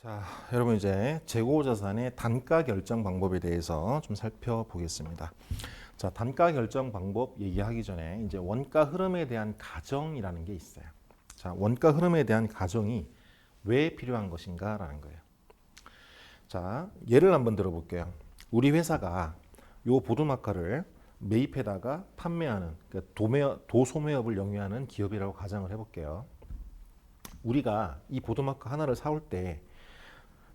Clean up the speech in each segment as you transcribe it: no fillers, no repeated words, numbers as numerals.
자, 여러분 이제 재고자산의 단가 결정 방법에 대해서 좀 살펴보겠습니다. 자, 단가 결정 방법 얘기하기 전에 이제 원가 흐름에 대한 가정이라는 게 있어요. 자, 원가 흐름에 대한 가정이 왜 필요한 것인가라는 거예요. 자, 예를 한번 들어볼게요. 우리 회사가 요 보드마카를 매입해다가 판매하는 그러니까 도소매업을 영위하는 기업이라고 가정을 해볼게요. 우리가 이 보드마카 하나를 사올 때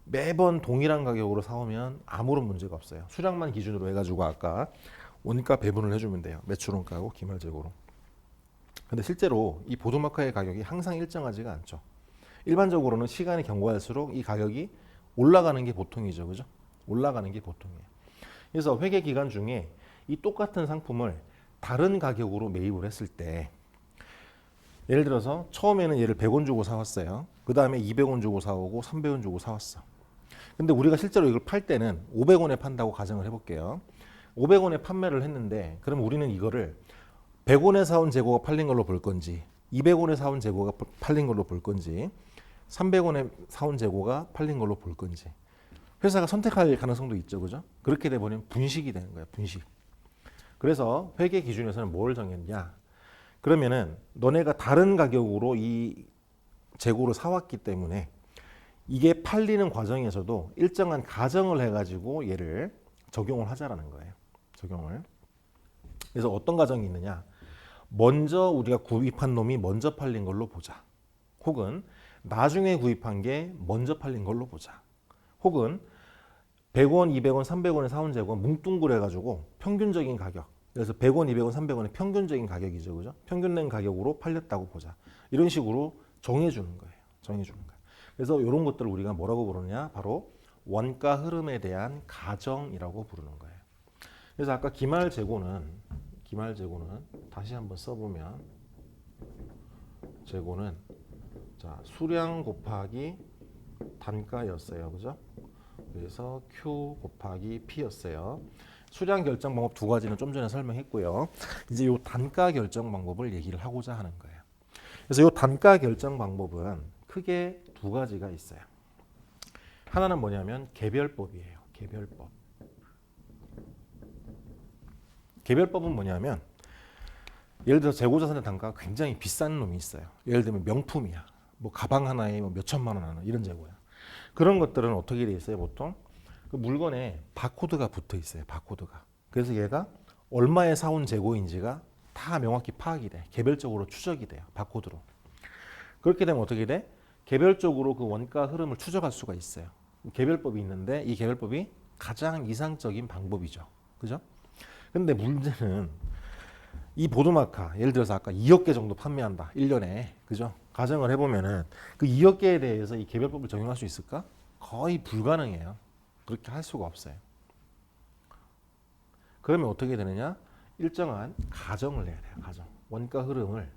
매번 동일한 가격으로 사오면 아무런 문제가 없어요. 수량만 기준으로 해가지고 아까 원가 배분을 해주면 돼요. 매출원가하고 기말재고로. 근데 실제로 이 보드마카의 가격이 항상 일정하지가 않죠. 일반적으로는 시간이 경과할수록 이 가격이 올라가는 게 보통이죠. 그죠? 올라가는 게 보통이에요. 그래서 회계 기간 중에 이 똑같은 상품을 다른 가격으로 매입을 했을 때 예를 들어서 처음에는 얘를 100원 주고 사왔어요. 그 다음에 200원 주고 사오고 300원 주고 사왔어. 근데 우리가 실제로 이걸 팔 때는 500원에 판다고 가정을 해볼게요. 500원에 판매를 했는데 그럼 우리는 이거를 100원에 사온 재고가 팔린 걸로 볼 건지 200원에 사온 재고가 팔린 걸로 볼 건지 300원에 사온 재고가 팔린 걸로 볼 건지 회사가 선택할 가능성도 있죠. 그죠? 그렇게 되면 분식이 되는 거예요. 분식. 그래서 회계 기준에서는 뭘 정했냐? 그러면은 너네가 다른 가격으로 이 재고를 사왔기 때문에 이게 팔리는 과정에서도 일정한 가정을 해가지고 얘를 적용을 하자라는 거예요. 적용을. 그래서 어떤 가정이 있느냐? 먼저 우리가 구입한 놈이 먼저 팔린 걸로 보자. 혹은 나중에 구입한 게 먼저 팔린 걸로 보자. 혹은 100원, 200원, 300원에 사온 재고가 뭉뚱그려가지고 평균적인 가격. 그래서 100원, 200원, 300원의 평균적인 가격이죠. 그죠? 평균 낸 가격으로 팔렸다고 보자. 이런 식으로 정해주는 거예요. 정해주는 거예요. 그래서 이런 것들을 우리가 뭐라고 부르느냐? 바로 원가 흐름에 대한 가정이라고 부르는 거예요. 그래서 아까 기말재고는 다시 한번 써보면 재고는 자, 수량 곱하기 단가였어요. 그죠? 그래서 Q 곱하기 P였어요. 수량 결정 방법 두 가지는 좀 전에 설명했고요. 이제 이 단가 결정 방법을 얘기를 하고자 하는 거예요. 그래서 이 단가 결정 방법은 크게 두 가지가 있어요. 하나는 뭐냐면 개별법이에요. 개별법. 개별법은 뭐냐면 예를 들어 재고자산의 단가가 굉장히 비싼 놈이 있어요. 예를 들면 명품이야. 뭐 가방 하나에 뭐 몇천만 원 하는 이런 재고야. 그런 것들은 어떻게 돼 있어요? 보통 그 물건에 바코드가 붙어 있어요. 바코드가. 그래서 얘가 얼마에 사온 재고인지가 다 명확히 파악이 돼. 개별적으로 추적이 돼요. 바코드로. 그렇게 되면 어떻게 돼? 개별적으로 그 원가 흐름을 추적할 수가 있어요. 개별법이 있는데 이 개별법이 가장 이상적인 방법이죠. 그죠? 근데 문제는 이 보드마카 예를 들어서 아까 2억 개 정도 판매한다. 1년에. 그죠? 가정을 해보면은 그 2억 개에 대해서 이 개별법을 적용할 수 있을까? 거의 불가능해요. 그렇게 할 수가 없어요. 그러면 어떻게 되느냐? 일정한 가정을 해야 돼요. 가정. 원가 흐름을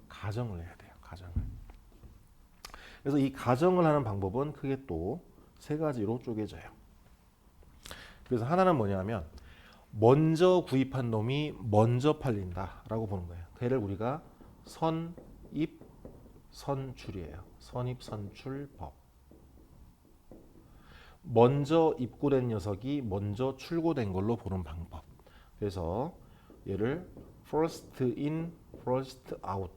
가정을 해야 돼요. 가정을. 그래서 이 가정을 하는 방법은 크게 또 세 가지로 쪼개져요. 그래서 하나는 뭐냐면 먼저 구입한 놈이 먼저 팔린다라고 보는 거예요. 걔를 우리가 선입 선출이에요. 선입 선출법. 먼저 입고된 녀석이 먼저 출고된 걸로 보는 방법. 그래서 얘를 first in, first out,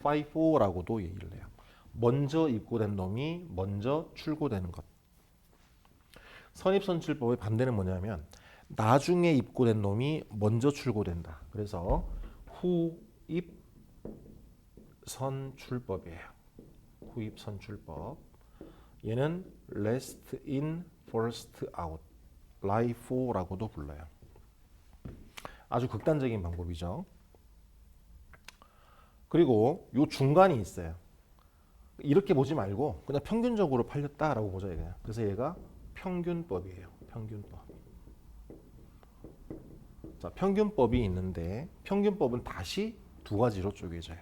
FIFO라고도 얘기를 해요. 먼저 입고된 놈이 먼저 출고되는 것. 선입선출법의 반대는 뭐냐면 나중에 입고된 놈이 먼저 출고된다. 그래서 후입선출법이에요. 후입선출법. 얘는 last in, first out, LIFO라고도 불러요. 아주 극단적인 방법이죠. 그리고 요 중간이 있어요. 이렇게 보지 말고 그냥 평균적으로 팔렸다라고 보자 이거예요. 그래서 얘가 평균법이에요. 평균법. 자, 평균법이 있는데 평균법은 다시 두 가지로 쪼개져요.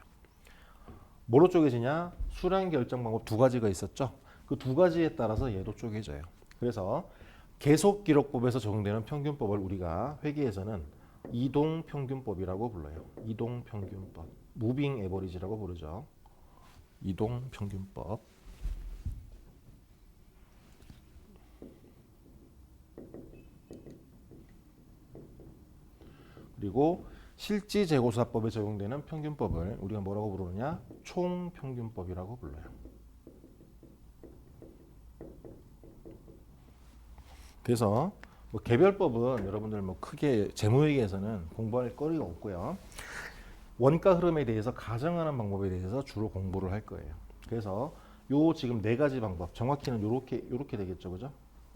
뭐로 쪼개지냐? 수량 결정 방법 두 가지가 있었죠. 그 두 가지에 따라서 얘도 쪼개져요. 그래서 계속 기록법에서 적용되는 평균법을 우리가 회계에서는 이동 평균법이라고 불러요. 이동 평균법. 무빙 에버리지라고 부르죠. 이동 평균법. 그리고 실지재고조사법에 적용되는 평균법을 우리가 뭐라고 부르느냐? 총평균법이라고 불러요. 그래서 뭐 개별법은 여러분들 뭐 크게 재무회계에서는 공부할 거리가 없고요. 원가 흐름에 대해서 가정하는 방법에 대해서 주로 공부를 할 거예요. 그래서 요 지금 네 가지 방법, 정확히는 요렇게 되겠죠, 그죠?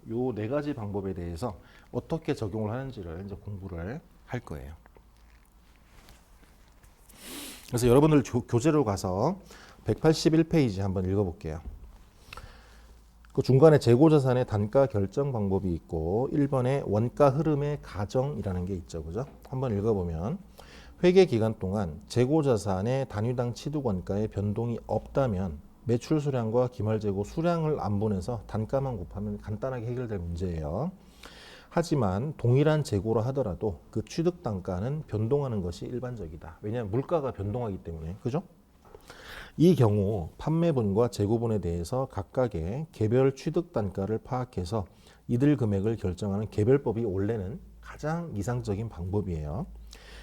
요 네 가지 방법에 대해서 어떻게 적용을 하는지를 이제 공부를 할 거예요. 그래서 여러분들 교재로 가서 181페이지 한번 읽어볼게요. 그 중간에 재고자산의 단가 결정 방법이 있고 1번에 원가 흐름의 가정이라는 게 있죠, 그죠? 한번 읽어보면 회계 기간 동안 재고자산의 단위당 취득 원가의 변동이 없다면 매출 수량과 기말 재고 수량을 안분해서 단가만 곱하면 간단하게 해결될 문제예요. 하지만 동일한 재고라 하더라도 그 취득 단가는 변동하는 것이 일반적이다. 왜냐하면 물가가 변동하기 때문에. 그죠? 이 경우 판매분과 재고분에 대해서 각각의 개별 취득 단가를 파악해서 이들 금액을 결정하는 개별법이 원래는 가장 이상적인 방법이에요.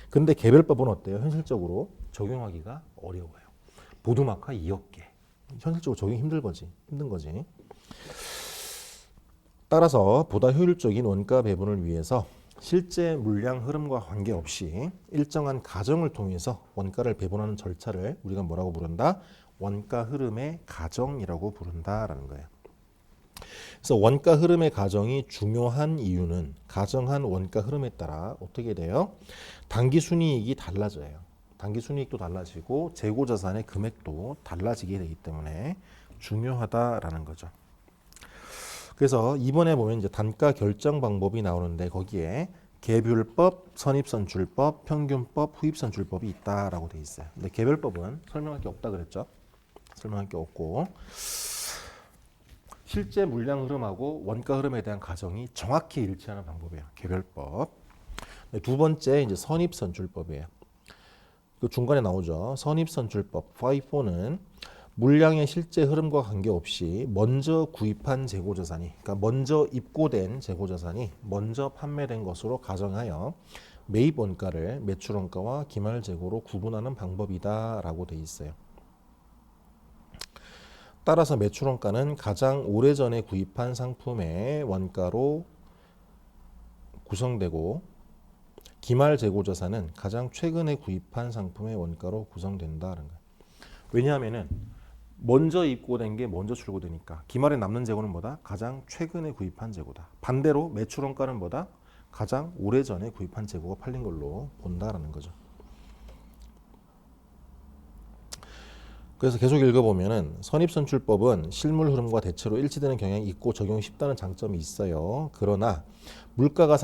근데 개별법은 어때요? 현실적으로 적용하기가 어려워요. 보두마카 2억 개. 현실적으로 적용이 힘든 거지. 따라서 보다 효율적인 원가 배분을 위해서 실제 물량 흐름과 관계없이 일정한 가정을 통해서 원가를 배분하는 절차를 우리가 뭐라고 부른다? 원가 흐름의 가정이라고 부른다라는 거예요. 그래서 원가 흐름의 가정이 중요한 이유는 가정한 원가 흐름에 따라 어떻게 돼요? 단기 순이익이 달라져요. 단기 순이익도 달라지고 재고 자산의 금액도 달라지게 되기 때문에 중요하다라는 거죠. 그래서 이번에 보면 이제 단가 결정 방법이 나오는데 거기에 개별법, 선입선출법, 평균법, 후입선출법이 있다라고 돼 있어요. 근데 개별법은 설명할 게 없다 그랬죠. 설명할 게 없고 실제 물량 흐름하고 원가 흐름에 대한 가정이 정확히 일치하는 방법이에요. 개별법. 두 번째 이제 선입선출법이에요. 그 중간에 나오죠. 선입선출법 5는 물량의 실제 흐름과 관계없이 먼저 구입한 재고자산이, 그러니까 먼저 입고된 재고자산이 먼저 판매된 것으로 가정하여 매입 원가를 매출 원가와 기말 재고로 구분하는 방법이다라고 돼 있어요. 따라서 매출 원가는 가장 오래전에 구입한 상품의 원가로 구성되고 기말 재고자산은 가장 최근에 구입한 상품의 원가로 구성된다는 거예요. 왜냐하면은 먼저 입고된 게 먼저 출고되니까 기말에 남는 재고는 뭐다? 가장 최근에 구입한 재고다. 반대로 매출 원가는 뭐다? 가장 오래전에 구입한 재고가 팔린 걸로 본다라는 거죠. 그래서 계속 읽어보면은 선입선출법은 실물 흐름과 대체로 일치되는 경향이 있고 적용이 쉽다는 장점이 있어요. 그러나 물가가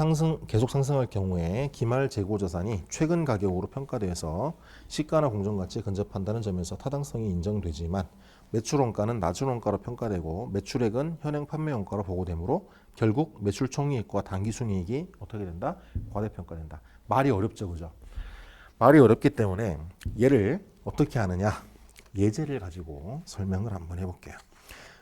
계속 상승할 경우에 기말 재고 자산이 최근 가격으로 평가돼서 시가나 공정가치에 근접한다는 점에서 타당성이 인정되지만 매출 원가는 낮은 원가로 평가되고 매출액은 현행 판매 원가로 보고되므로 결국 매출 총이익과 단기 순이익이 어떻게 된다? 과대평가된다. 말이 어렵죠, 그죠? 말이 어렵기 때문에 얘를 어떻게 하느냐? 예제를 가지고 설명을 한번 해볼게요.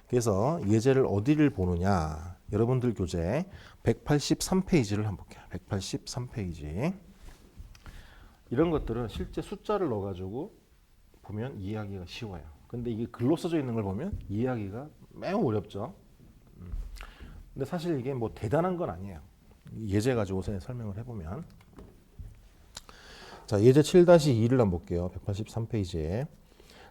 그래서 예제를 어디를 보느냐? 여러분들 교재 183페이지를 한번 볼게요. 183페이지. 이런 것들은 실제 숫자를 넣어가지고 보면 이해하기가 쉬워요. 근데 이게 글로 써져 있는 걸 보면 이해하기가 매우 어렵죠. 근데 사실 이게 뭐 대단한 건 아니에요. 예제 가지고 설명을 해보면. 자, 예제 7-2를 한번 볼게요. 183페이지에.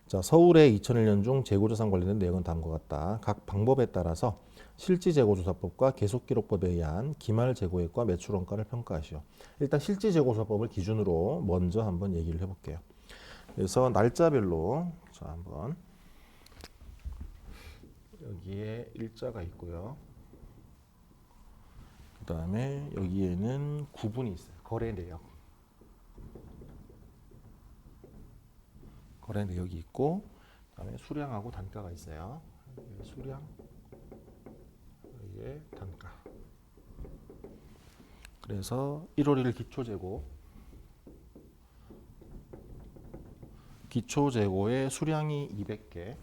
자, 서울의 2001년 중 재고자산 관련된 내용은 다음과 같다. 각 방법에 따라서 실지재고조사법과 계속기록법에 의한 기말 재고액과 매출 원가를 평가하시오. 일단 실지재고조사법을 기준으로 먼저 한번 얘기를 해볼게요. 그래서 날짜별로 자 한번 여기에 일자가 있고요. 그 다음에 여기에는 구분이 있어요. 거래 내역. 거래 내역이 있고 그다음에 수량하고 단가가 있어요. 수량, 여기에 단가. 그래서 1월 1일 기초재고, 기초재고의 수량이 200개,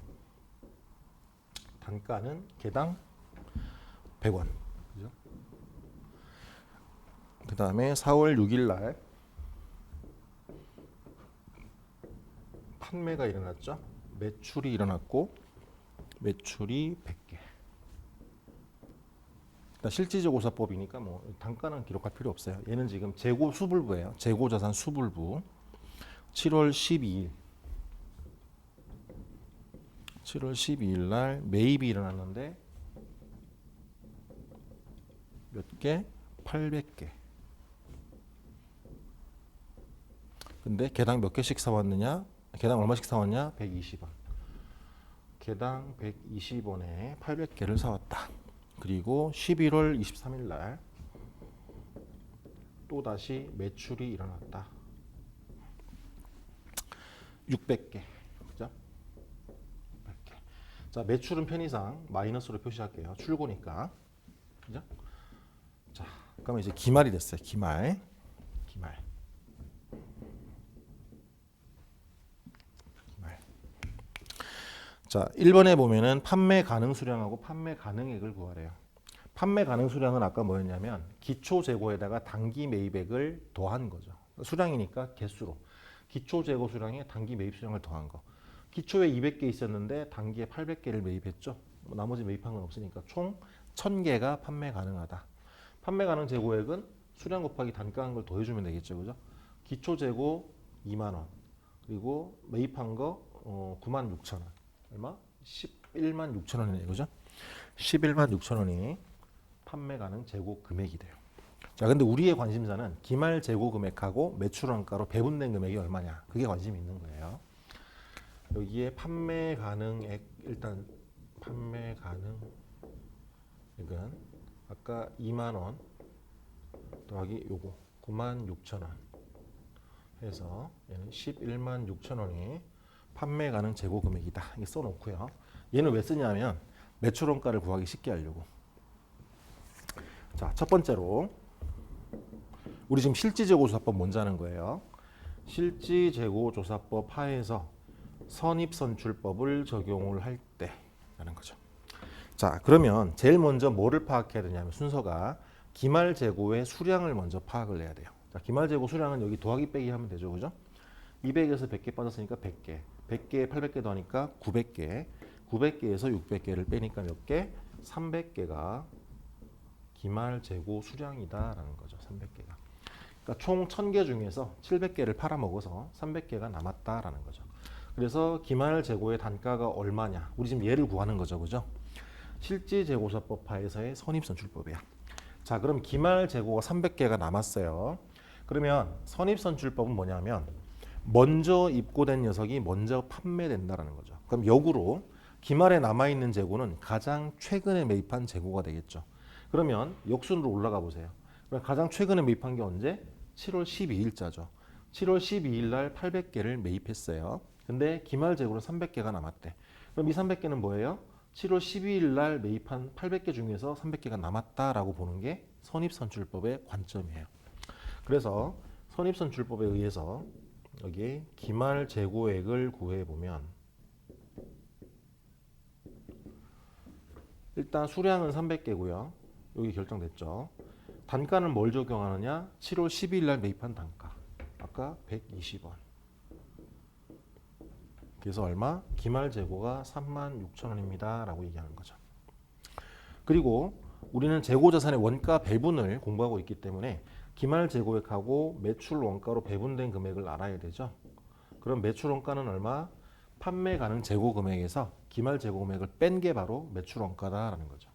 단가는 개당 100원. 그죠? 그 다음에 4월 6일 날 판매가 일어났죠. 매출이 일어났고 매출이 100개. 일단 실질재고사법이니까 뭐 단가는 기록할 필요 없어요. 얘는 지금 재고 수불부예요. 재고자산 수불부. 7월 12일 7월 12일 날 매입이 일어났는데 몇 개? 800개. 근데 개당 몇 개씩 사왔느냐? 개당 얼마씩 사왔냐? 120원. 개당 120원에 800개를 사왔다. 그리고 11월 23일 날 또다시 매출이 일어났다. 600개. 그죠? 600개. 자, 매출은 편의상 마이너스로 표시할게요. 출고니까. 그죠? 자, 그러면 이제 기말이 됐어요. 기말. 자, 1번에 보면은 판매 가능 수량하고 판매 가능액을 구하래요. 판매 가능 수량은 아까 뭐였냐면 기초 재고에다가 단기 매입액을 더한 거죠. 수량이니까 개수로. 기초 재고 수량에 단기 매입 수량을 더한 거. 기초에 200개 있었는데 단기에 800개를 매입했죠. 나머지 매입한 건 없으니까 총 1000개가 판매 가능하다. 판매 가능 재고액은 수량 곱하기 단가한 걸 더해주면 되겠죠. 그죠? 기초 재고 2만 원. 그리고 매입한 거 96,000원. 얼마? 11만 6천 원이네요. 그죠? 11만 6천 원이 판매 가능 재고 금액이 돼요. 자, 근데 우리의 관심사는 기말 재고 금액하고 매출 원가로 배분된 금액이 얼마냐. 그게 관심이 있는 거예요. 여기에 판매 가능액, 일단 판매 가능액은 아까 2만 원 더하기 요거 9만 6천 원 해서 얘는 11만 6천 원이 판매 가능 재고 금액이다. 이게 써놓고요. 얘는 왜 쓰냐면 매출 원가를 구하기 쉽게 하려고. 자, 첫 번째로 우리 지금 실지재고조사법 먼저 하는 거예요. 실지재고조사법 하에서 선입선출법을 적용을 할 때라는 거죠. 자, 그러면 제일 먼저 뭐를 파악해야 되냐면 순서가 기말 재고의 수량을 먼저 파악을 해야 돼요. 자, 기말 재고 수량은 여기 더하기 빼기 하면 되죠. 그죠? 200에서 100개 빠졌으니까 100개. 100개에 800개 더하니까 900개. 900개에서 600개를 빼니까 몇 개? 300개가 기말 재고 수량이다라는 거죠. 300개가. 그러니까 총 1000개 중에서 700개를 팔아먹어서 300개가 남았다라는 거죠. 그래서 기말 재고의 단가가 얼마냐? 우리 지금 얘를 구하는 거죠. 그죠? 실지재고사법 하에서의 선입선출법이야. 자, 그럼 기말 재고가 300개가 남았어요. 그러면 선입선출법은 뭐냐면 먼저 입고된 녀석이 먼저 판매된다라는 거죠. 그럼 역으로 기말에 남아있는 재고는 가장 최근에 매입한 재고가 되겠죠. 그러면 역순으로 올라가 보세요. 가장 최근에 매입한 게 언제? 7월 12일자죠. 7월 12일 날 800개를 매입했어요. 근데 기말 재고는 300개가 남았대. 그럼 이 300개는 뭐예요? 7월 12일 날 매입한 800개 중에서 300개가 남았다라고 보는 게 선입선출법의 관점이에요. 그래서 선입선출법에 의해서 여기 기말 재고액을 구해보면 일단 수량은 300개고요. 여기 결정됐죠. 단가는 뭘 적용하느냐? 7월 12일 날 매입한 단가. 아까 120원. 그래서 얼마? 기말 재고가 36,000원입니다. 라고 얘기하는 거죠. 그리고 우리는 재고자산의 원가 배분을 공부하고 있기 때문에 기말 재고액하고 매출 원가로 배분된 금액을 알아야 되죠. 그럼 매출 원가는 얼마? 판매 가능 재고 금액에서 기말 재고 금액을 뺀 게 바로 매출 원가다라는 거죠.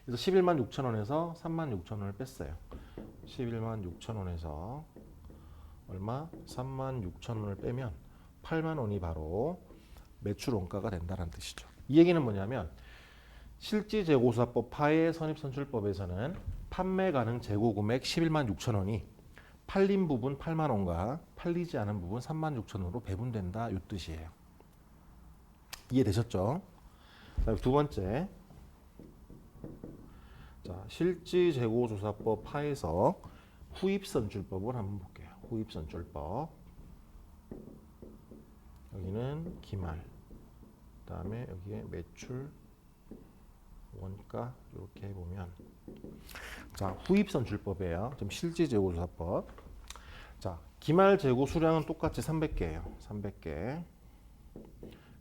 그래서 11만 6천 원에서 3만 6천 원을 뺐어요. 11만 6천 원에서 얼마? 3만 6천 원을 빼면 8만 원이 바로 매출 원가가 된다는 뜻이죠. 이 얘기는 뭐냐면 실지재고사법 하의 선입선출법에서는 판매 가능 재고 금액 11만 6천 원이 팔린 부분 8만 원과 팔리지 않은 부분 3만 6천 원으로 배분된다 이 뜻이에요. 이해되셨죠? 자, 두 번째. 자, 실지재고조사법 하에서 후입선출법을 한번 볼게요. 후입선출법. 여기는 기말. 그다음에 여기에 매출, 원가 이렇게 해보면 자, 후입선출법이에요. 지금 실지재고조사법. 자, 기말 재고 수량은 똑같이 300개예요. 300개.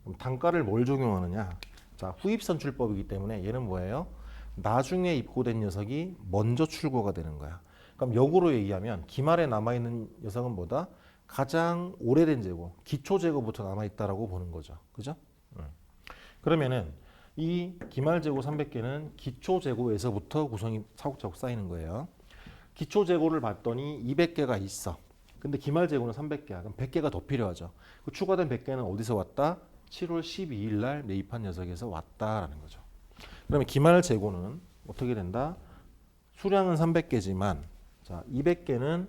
그럼 단가를 뭘 적용하느냐? 자, 후입선출법이기 때문에 얘는 뭐예요? 나중에 입고된 녀석이 먼저 출고가 되는 거야. 그럼 역으로 얘기하면 기말에 남아있는 녀석은 뭐다? 가장 오래된 재고, 기초 재고부터 남아있다라고 보는 거죠. 그죠? 그러면은 이 기말 재고 300개는 기초 재고에서부터 구성이 차곡차곡 쌓이는 거예요. 기초 재고를 봤더니 200개가 있어. 근데 기말 재고는 300개야. 그럼 100개가 더 필요하죠. 그 추가된 100개는 어디서 왔다? 7월 12일 날 매입한 녀석에서 왔다라는 거죠. 그러면 기말 재고는 어떻게 된다? 수량은 300개지만 자, 200개는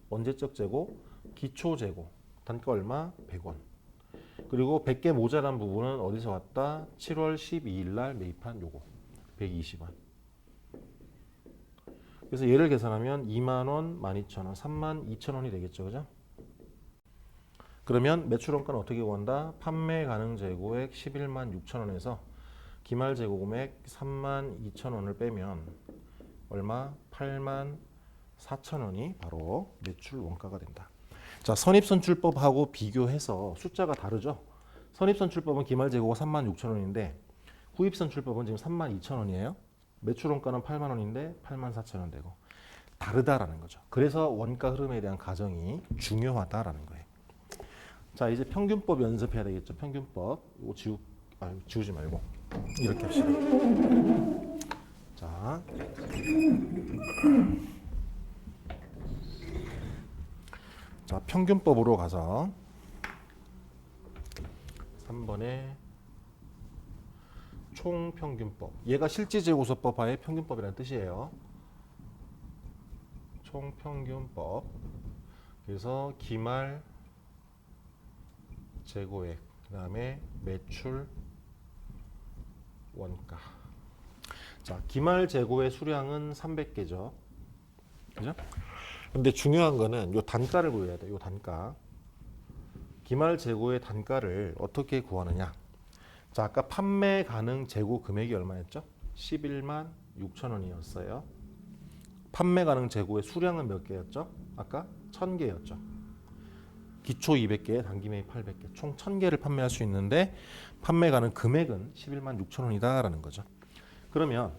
언제적 재고? 기초 재고. 단가 얼마? 100원. 그리고 100개 모자란 부분은 어디서 왔다? 7월 12일 날 매입한 요거. 120원. 그래서 얘를 계산하면 2만 원, 12,000원, 32,000원이 되겠죠. 그죠? 그러면 매출 원가는 어떻게 구한다? 판매 가능 재고액 11만 6천원에서 기말 재고 금액 3만 2천 원을 빼면 얼마? 8만 4천 원이 바로 매출 원가가 된다. 자, 선입선출법하고 비교해서 숫자가 다르죠? 선입선출법은 기말 재고가 3만 6천 원인데 후입선출법은 지금 3만 2천 원이에요. 매출 원가는 8만 원인데 8만 4천 원 되고 다르다라는 거죠. 그래서 원가 흐름에 대한 가정이 중요하다라는 거예요. 자, 이제 평균법 연습해야 되겠죠. 평균법. 이거 지우지 말고 이렇게 합시다. 자, 평균법으로 가서 3번에 총평균법. 얘가 실지재고서법하의 평균법이라는 뜻이에요. 총평균법. 그래서 기말 재고액, 그 다음에 매출 원가. 자, 기말 재고의 수량은 300개죠. 그죠? 근데 중요한 거는 요 단가를 구해야 돼. 요 단가. 기말 재고의 단가를 어떻게 구하느냐? 자, 아까 판매 가능 재고 금액이 얼마였죠? 11만 6천 원이었어요. 판매 가능 재고의 수량은 몇 개였죠? 아까 1000개였죠. 기초 200개, 단기 매입 800개, 총 1000개를 판매할 수 있는데 판매 가능 금액은 11만 6천 원이다라는 거죠. 그러면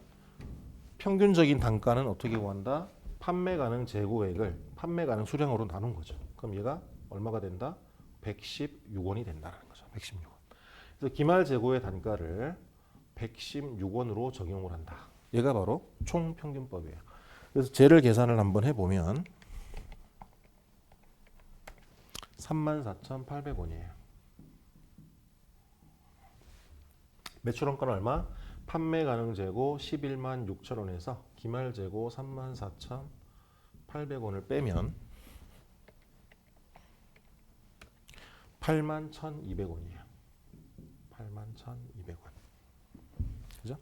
평균적인 단가는 어떻게 구한다? 판매 가능 재고액을 판매 가능 수량으로 나눈 거죠. 그럼 얘가 얼마가 된다? 116원이 된다는 거죠. 116원. 그래서 기말 재고의 단가를 116원으로 적용을 한다. 얘가 바로 총평균법이에요. 그래서 쟤를 계산을 한번 해보면 34,800원이에요. 매출 원가는 얼마? 판매 가능 재고 11만 6천 원에서 기말 재고 34,800원을 빼면 81,200원이에요. 81,200원. 그죠?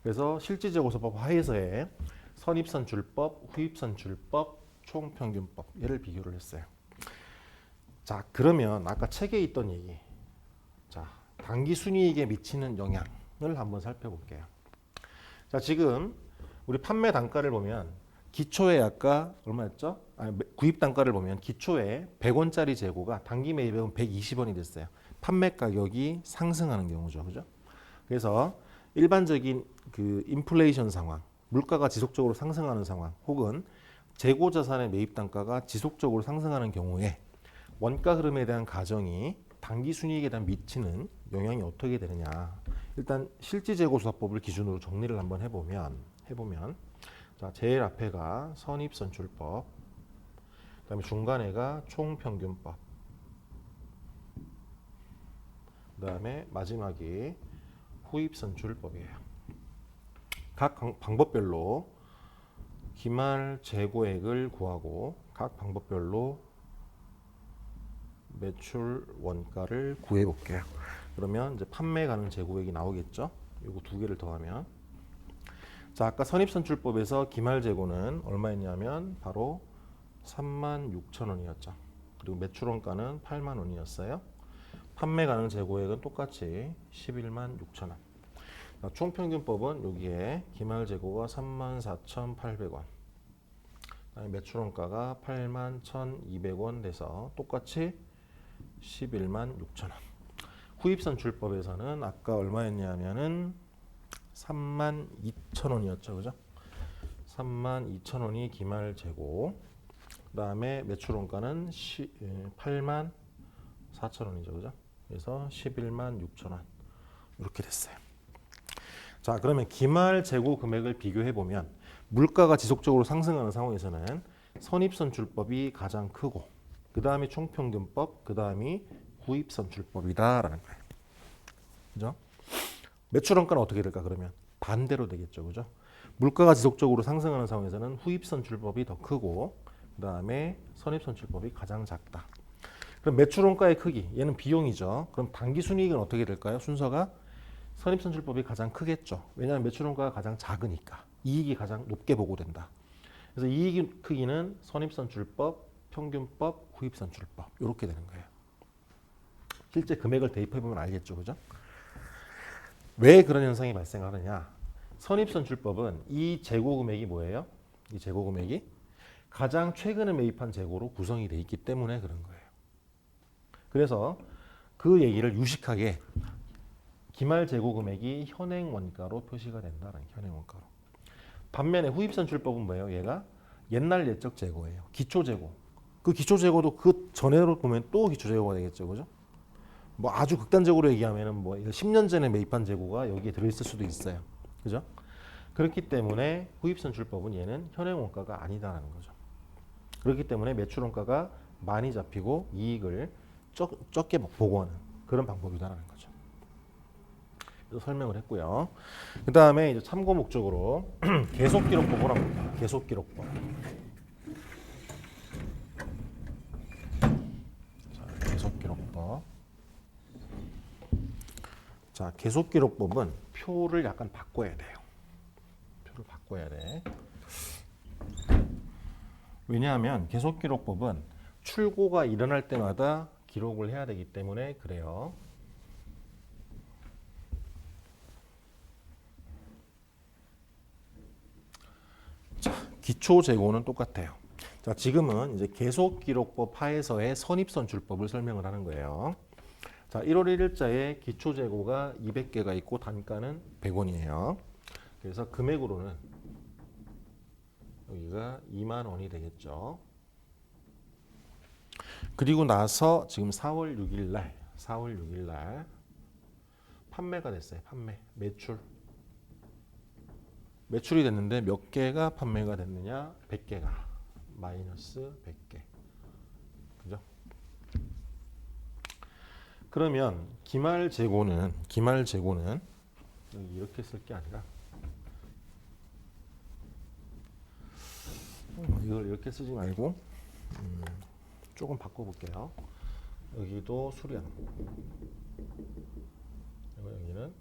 그래서 실지재고서법 하에서의 선입선출법, 후입선출법, 총평균법 얘를 비교를 했어요. 자, 그러면 아까 책에 있던 얘기. 자, 단기 순이익에 미치는 영향을 한번 살펴볼게요. 자, 지금 우리 판매 단가를 보면 기초에 아까 얼마였죠? 구입 단가를 보면 기초에 100원짜리 재고가 단기 매입액은 120원이 됐어요. 판매 가격이 상승하는 경우죠. 그죠? 그래서 일반적인 그 인플레이션 상황, 물가가 지속적으로 상승하는 상황, 혹은 재고 자산의 매입 단가가 지속적으로 상승하는 경우에 원가 흐름에 대한 가정이 단기 순이익에 대한 미치는 영향이 어떻게 되느냐. 일단 실지재고수사법을 기준으로 정리를 한번 해보면 자, 제일 앞에가 선입선출법, 그다음에 중간에가 총평균법, 그다음에 마지막이 후입선출법이에요. 각 방법별로 기말 재고액을 구하고 각 방법별로 매출 원가를 구해 볼게요. 그러면 이제 판매 가능 재고액이 나오겠죠. 요거 두 개를 더하면 자, 아까 선입선출법에서 기말 재고는 얼마였냐면 바로 36,000원이었죠. 그리고 매출 원가는 8만 원이었어요. 판매 가능 재고액은 똑같이 11만 6천 원. 총평균법은 여기에 기말 재고가 34,800원, 매출 원가가 81,200원 돼서 똑같이 11만 6천 원. 후입선출법에서는 아까 얼마였냐면은 32,000원이었죠. 그죠? 32,000원이 기말 재고. 그다음에 매출원가는 84,000원이죠. 그죠? 그래서 116,000원. 이렇게 됐어요. 자, 그러면 기말 재고 금액을 비교해 보면 물가가 지속적으로 상승하는 상황에서는 선입선출법이 가장 크고 그다음이 총평균법, 그다음이 후입선출법이다라는 거예요. 그죠? 매출원가는 어떻게 될까 그러면 반대로 되겠죠. 그죠? 물가가 지속적으로 상승하는 상황에서는 후입선출법이 더 크고 그다음에 선입선출법이 가장 작다. 그럼 매출원가의 크기, 얘는 비용이죠. 그럼 당기순이익은 어떻게 될까요? 순서가 선입선출법이 가장 크겠죠. 왜냐하면 매출원가가 가장 작으니까 이익이 가장 높게 보고된다. 그래서 이익 크기는 선입선출법, 평균법, 후입선출법 이렇게 되는 거예요. 실제 금액을 대입해 보면 알겠죠, 그죠? 왜 그런 현상이 발생하느냐? 선입선출법은 이 재고 금액이 뭐예요? 이 재고 금액이 가장 최근에 매입한 재고로 구성이 돼 있기 때문에 그런 거예요. 그래서 그 얘기를 유식하게 기말 재고 금액이 현행 원가로 표시가 된다는 현행 원가로. 반면에 후입선출법은 뭐예요? 얘가 옛날 예적 재고예요. 기초 재고. 그 기초 재고도 그 전에로 보면 또 기초 재고가 되겠죠, 그죠? 뭐 아주 극단적으로 얘기하면은 뭐 10년 전에 매입한 재고가 여기에 들어있을 수도 있어요, 그죠? 그렇기 때문에 후입선출법은 얘는 현행 원가가 아니다라는 거죠. 그렇기 때문에 매출원가가 많이 잡히고 이익을 적게 보고하는 그런 방법이다라는 거죠. 그래서 설명을 했고요. 그 다음에 이제 참고 목적으로 계속기록법을 한번 볼게요. 계속기록법. 자, 계속기록법. 자, 계속기록법은 표를 약간 바꿔야 돼요. 표를 바꿔야 돼. 왜냐하면 계속기록법은 출고가 일어날 때마다 기록을 해야 되기 때문에 그래요. 자, 기초 재고는 똑같아요. 자, 지금은 이제 계속기록법 하에서의 선입선출법을 설명을 하는 거예요. 자, 1월 1일자에 기초 재고가 200개가 있고 단가는 100원이에요. 그래서 금액으로는 여기가 2만 원이 되겠죠. 그리고 나서 지금 4월 6일 날 판매가 됐어요. 매출이 됐는데 몇 개가 판매가 됐느냐? 100개가. 마이너스 100개. 그죠? 그러면 기말 재고는 여기 이렇게 쓸 게 아니라 이걸 이렇게 쓰지 말고 조금 바꿔볼게요. 여기도 수량. 여기는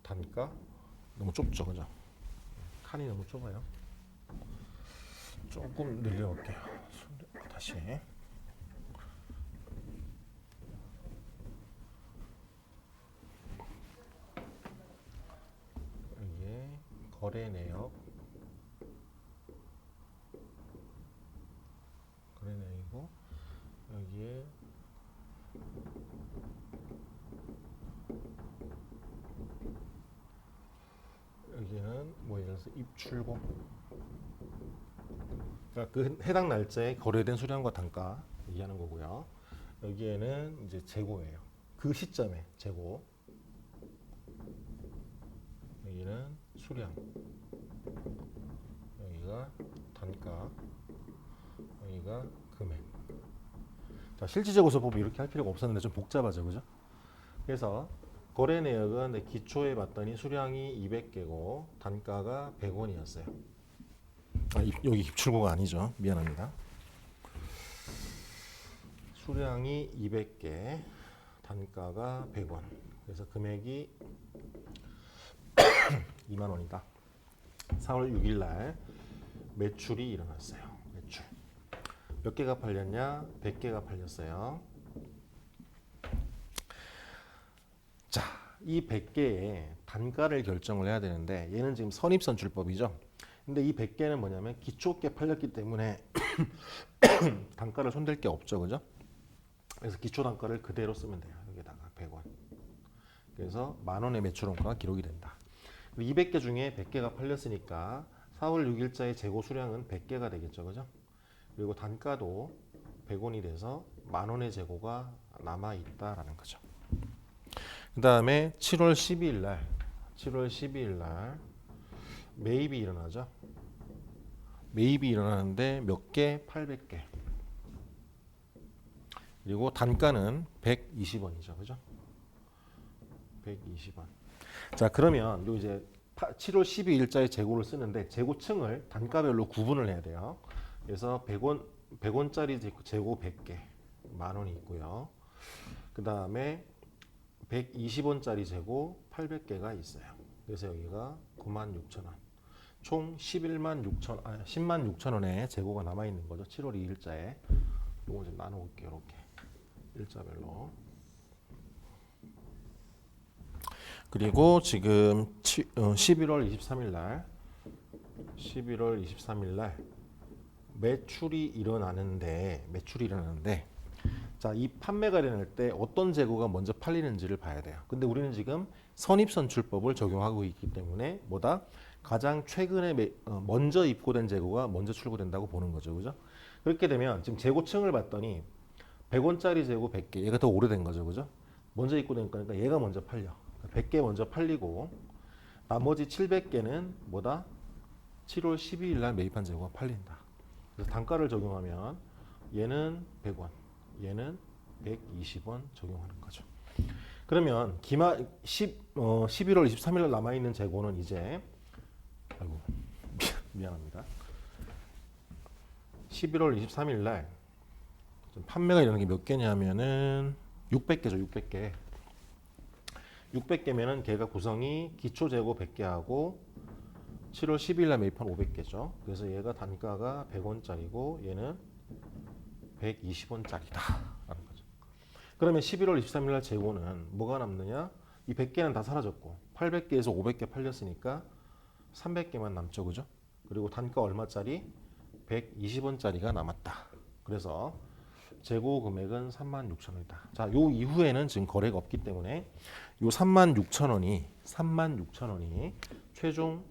단가. 너무 좁죠, 그죠? 칸이 너무 좁아요. 조금 늘려볼게요. 다시. 여기에 거래 내역이고 여기에 여기는 뭐 예를 들어서 입출고, 그러니까 그 해당 날짜에 거래된 수량과 단가 얘기하는 거고요. 여기에는 이제 재고예요. 그 시점에 재고. 여기는 수량. 여기가 단가. 여기가 금액. 자, 실질재고서법이 이렇게 할 필요가 없었는데 좀 복잡하죠, 그죠? 그래서 거래 내역은 기초에 봤더니 수량이 200개고 단가가 100원이었어요. 여기 입출고가 아니죠. 미안합니다. 수량이 200개, 단가가 100원. 그래서 금액이 2만 원이다. 4월 6일 날 매출이 일어났어요. 매출. 몇 개가 팔렸냐? 100개가 팔렸어요. 자, 이 100개의 단가를 결정을 해야 되는데 얘는 지금 선입선출법이죠. 근데 이 100개는 뭐냐면 기초께 팔렸기 때문에 단가를 손댈 게 없죠, 그죠? 그래서 기초 단가를 그대로 쓰면 돼요. 여기다가 100원. 그래서 10,000원의 매출 원가가 기록이 된다. 200개 중에 100개가 팔렸으니까 4월 6일자의 재고 수량은 100개가 되겠죠. 그죠? 그리고 단가도 100원이 돼서 10,000원의 재고가 남아 있다라는 거죠. 그다음에 7월 12일 날 매입이 일어나죠. 매입이 일어나는데 몇 개? 800개. 그리고 단가는 120원이죠. 그죠? 120원. 자, 그러면 요 이제 7월 12일자의 재고를 쓰는데 재고층을 단가별로 구분을 해야 돼요. 그래서 100원짜리 재고 100개, 10,000원이 있고요. 그다음에 120원짜리 재고 800개가 있어요. 그래서 여기가 96,000원. 총 106,000원의 재고가 남아 있는 거죠. 7월 2일자에. 요거 좀 나눠 볼게요. 이렇게. 일자별로. 그리고 지금 11월 23일 날 매출이 일어나는데 자, 이 판매가 일어날 때 어떤 재고가 먼저 팔리는지를 봐야 돼요. 근데 우리는 지금 선입선출법을 적용하고 있기 때문에 뭐다? 가장 최근에 먼저 입고된 재고가 먼저 출고된다고 보는 거죠. 그죠? 그렇게 되면 지금 재고층을 봤더니 100원짜리 재고 100개. 얘가 더 오래된 거죠. 그죠? 먼저 입고된 거니까 얘가 먼저 팔려. 100개 먼저 팔리고 나머지 700개는 뭐다? 7월 12일 날 매입한 재고가 팔린다. 그래서 단가를 적용하면 얘는 100원, 얘는 120원 적용하는 거죠. 그러면 11월 23일 날 남아 있는 재고는 이제 아이고 미안합니다. 11월 23일 날 판매가 일어나는 게 몇 개냐면은 600개죠. 600개. 600개면은 걔가 구성이 기초 재고 100개하고 7월 10일 날 매입한 500개죠. 그래서 얘가 단가가 100원짜리고 얘는 120원짜리다 라는 거죠. 그러면 11월 23일 날 재고는 뭐가 남느냐? 이 100개는 다 사라졌고 800개에서 500개 팔렸으니까 300개만 남죠. 그죠? 그리고 단가 얼마짜리? 120원짜리가 남았다. 그래서 재고 금액은 36,000원이다. 자, 요 이후에는 지금 거래가 없기 때문에 요 36,000원이 최종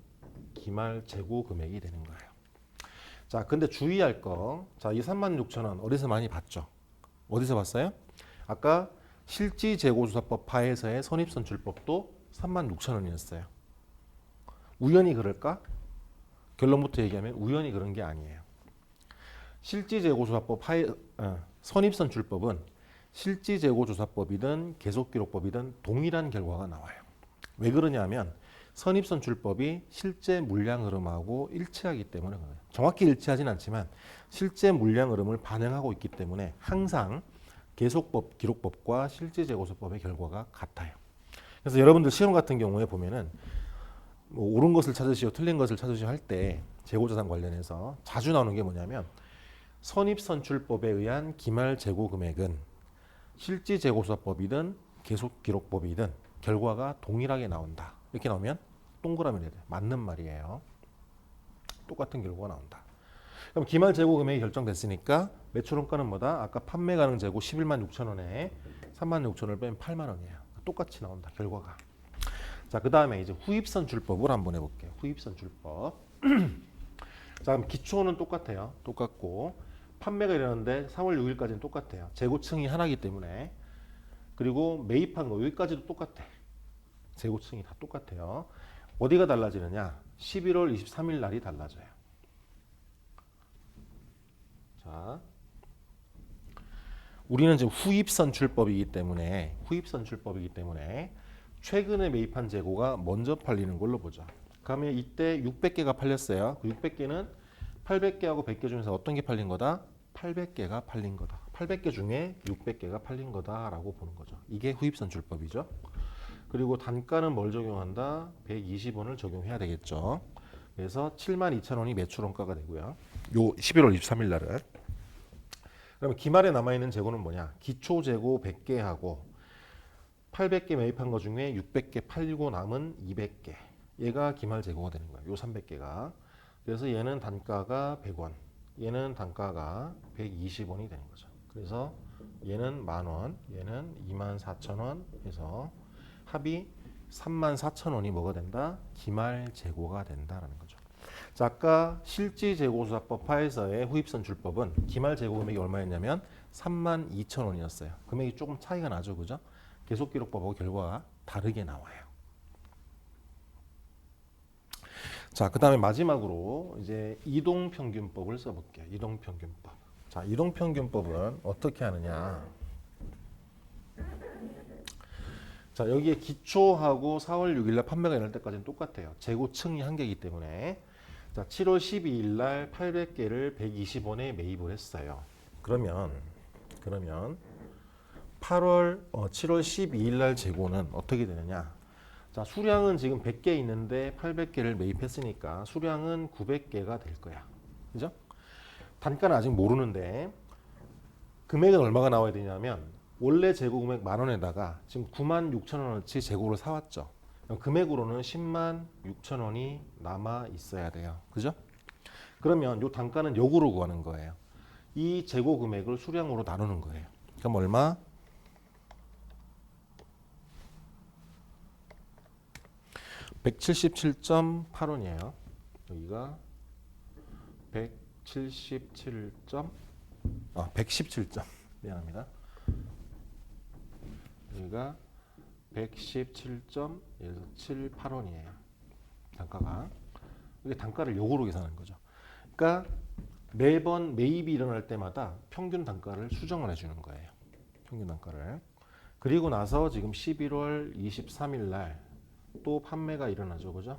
기말 재고 금액이 되는 거예요. 자, 근데 주의할 거. 자, 이 36,000원 어디서 많이 봤죠? 어디서 봤어요? 아까 실지재고조사법 하에서의 선입선출법도 36,000원이었어요. 우연히 그럴까? 결론부터 얘기하면 우연히 그런 게 아니에요. 실지재고조사법 하에 선입선출법은 실지재고조사법이든 계속기록법이든 동일한 결과가 나와요. 왜 그러냐면 선입선출법이 실제 물량 흐름하고 일치하기 때문에 그래요. 정확히 일치하진 않지만 실제 물량 흐름을 반영하고 있기 때문에 항상 계속법, 기록법과 실지재고조사법의 결과가 같아요. 그래서 여러분들 시험 같은 경우에 보면은 뭐 옳은 것을 찾으시오, 틀린 것을 찾으시오 할 때 재고자산 관련해서 자주 나오는 게 뭐냐면 선입선출법에 의한 기말 재고 금액은 실지재고조사법이든 계속기록법이든 결과가 동일하게 나온다. 이렇게 나오면 동그라미를 해야 돼요. 맞는 말이에요. 똑같은 결과가 나온다. 그럼 기말 재고 금액이 결정됐으니까 매출원가는 뭐다? 아까 판매 가능 재고 11만 6천 원에 3만 6천 원을 빼면 8만 원이에요. 똑같이 나온다. 결과가. 자, 그 다음에 이제 후입선출법을 한번 해볼게요. 후입선출법. 자, 그럼 기초는 똑같아요. 똑같고 판매가 일어났는데 4월 6일까지는 똑같아요. 재고층이 하나이기 때문에. 그리고 매입한 거 여기까지도 똑같아. 재고층이 다 똑같아요. 어디가 달라지느냐? 11월 23일 날이 달라져요. 자, 우리는 지금 후입선출법이기 때문에 최근에 매입한 재고가 먼저 팔리는 걸로 보죠. 그러면 이때 600개가 팔렸어요. 그 600개는 800개하고 100개 중에서 어떤 게 팔린 거다? 800개가 팔린 거다. 800개 중에 600개가 팔린 거다라고 보는 거죠. 이게 후입선출법이죠. 그리고 단가는 뭘 적용한다? 120원을 적용해야 되겠죠. 그래서 72,000원이 매출원가가 되고요. 요 11월 23일 날은. 그러면 기말에 남아있는 재고는 뭐냐? 기초 재고 100개하고 800개 매입한 거 중에 600개 팔리고 남은 200개. 얘가 기말 재고가 되는 거예요. 요 300개가. 그래서 얘는 단가가 100원. 얘는 단가가 120원이 되는 거죠. 그래서 얘는 10,000원, 얘는 24,000원 해서 합이 34,000원이 뭐가 된다? 기말 재고가 된다라는 거죠. 자, 아까 실지재고수사법 하에서의 후입선출법은 기말 재고 금액이 얼마였냐면 32,000원이었어요. 금액이 조금 차이가 나죠, 그죠? 계속기록법하고 결과가 다르게 나와요. 자, 그 다음에 마지막으로 이제 이동평균법을 써볼게요. 이동평균법. 자, 이동평균법은 어떻게 하느냐? 자, 여기에 기초하고 4월 6일 날 판매가 일어날 때까지는 똑같아요. 재고층이 한 개이기 때문에. 자, 7월 12일 날 800개를 120원에 매입을 했어요. 그러면 7월 12일 날 재고는 어떻게 되느냐? 자, 수량은 지금 100개 있는데 800개를 매입했으니까 수량은 900개가 될 거야. 그죠? 단가는 아직 모르는데 금액은 얼마가 나와야 되냐면 원래 재고 금액 10,000원에다가 지금 96,000원어치 재고를 사왔죠. 금액으로는 106,000원이 남아 있어야 돼요. 그죠? 그러면 이 단가는 역으로 구하는 거예요. 이 재고 금액을 수량으로 나누는 거예요. 그럼 얼마? 177.8원이에요. 여기가 117점. 미안합니다. 여기가 117.78원이에요. 단가가. 이게 단가를 역으로 계산하는 거죠. 그러니까 매번 매입이 일어날 때마다 평균 단가를 수정을 해주는 거예요. 평균 단가를. 그리고 나서 지금 11월 23일 날 또 판매가 일어나죠. 그죠?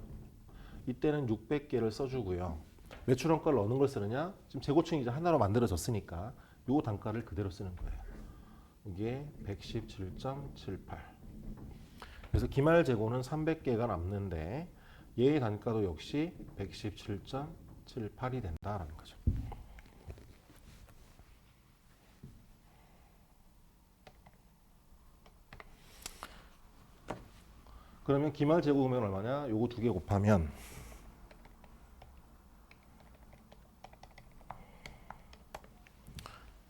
이때는 600개를 써주고요. 매출원가를 어느 걸 쓰느냐? 지금 재고층이 이제 하나로 만들어졌으니까 요 단가를 그대로 쓰는 거예요. 이게 117.78. 그래서 기말 재고는 300개가 남는데 얘의 단가도 역시 117.78이 된다라는 거죠. 그러면 기말 재고 금액은 얼마냐? 요거 두 개 곱하면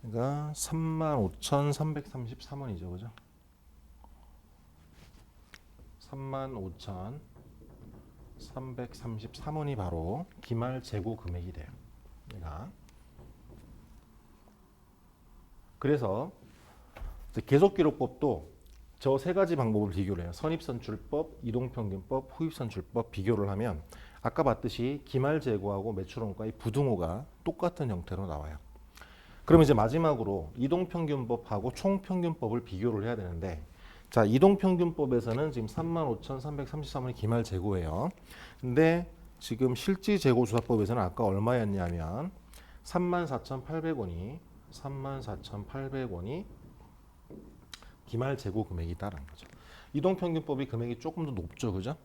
그러니까 35,333원이죠. 그죠? 35,333원이 바로 기말 재고 금액이 돼요. 얘가. 그래서 계속기록법도 저 세 가지 방법을 비교를 해요. 선입선출법, 이동평균법, 후입선출법 비교를 하면 아까 봤듯이 기말 재고하고 매출원가의 부등호가 똑같은 형태로 나와요. 그러면 이제 마지막으로 이동평균법하고 총평균법을 비교를 해야 되는데, 자, 이동평균법에서는 지금 35,333원이 기말 재고예요. 근데 지금 실지재고수사법에서는 아까 얼마였냐면 34,800원이 기말 재고 금액이다라는 거죠. 이동평균법이 금액이 조금 더 높죠, 그죠?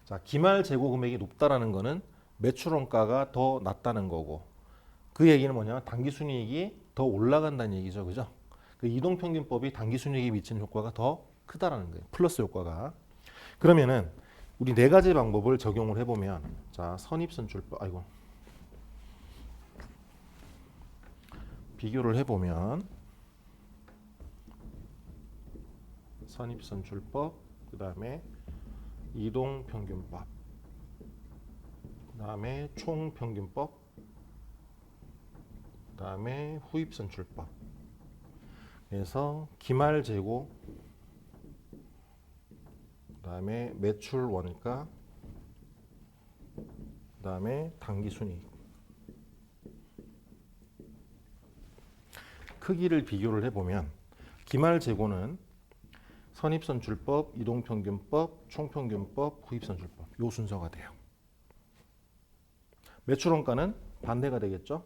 자, 기말 재고 금액이 높다라는 거는 매출원가가 더 낮다는 거고, 그 얘기는 뭐냐면 당기순이익이 더 올라간다는 얘기죠, 그죠? 그 이동평균법이 당기순이익에 미치는 효과가 더 크다라는 거예요. 플러스 효과가. 그러면은 우리 네 가지 방법을 적용을 해보면, 자, 선입선출법, 비교를 해보면 선입선출법, 그 다음에 이동평균법, 그 다음에 총평균법, 그 다음에 후입선출법. 그래서 기말 재고, 그 다음에 매출 원가, 그 다음에 당기순이익. 크기를 비교를 해보면 기말 재고는 선입선출법, 이동평균법, 총평균법, 후입선출법 요 순서가 돼요. 매출원가는 반대가 되겠죠.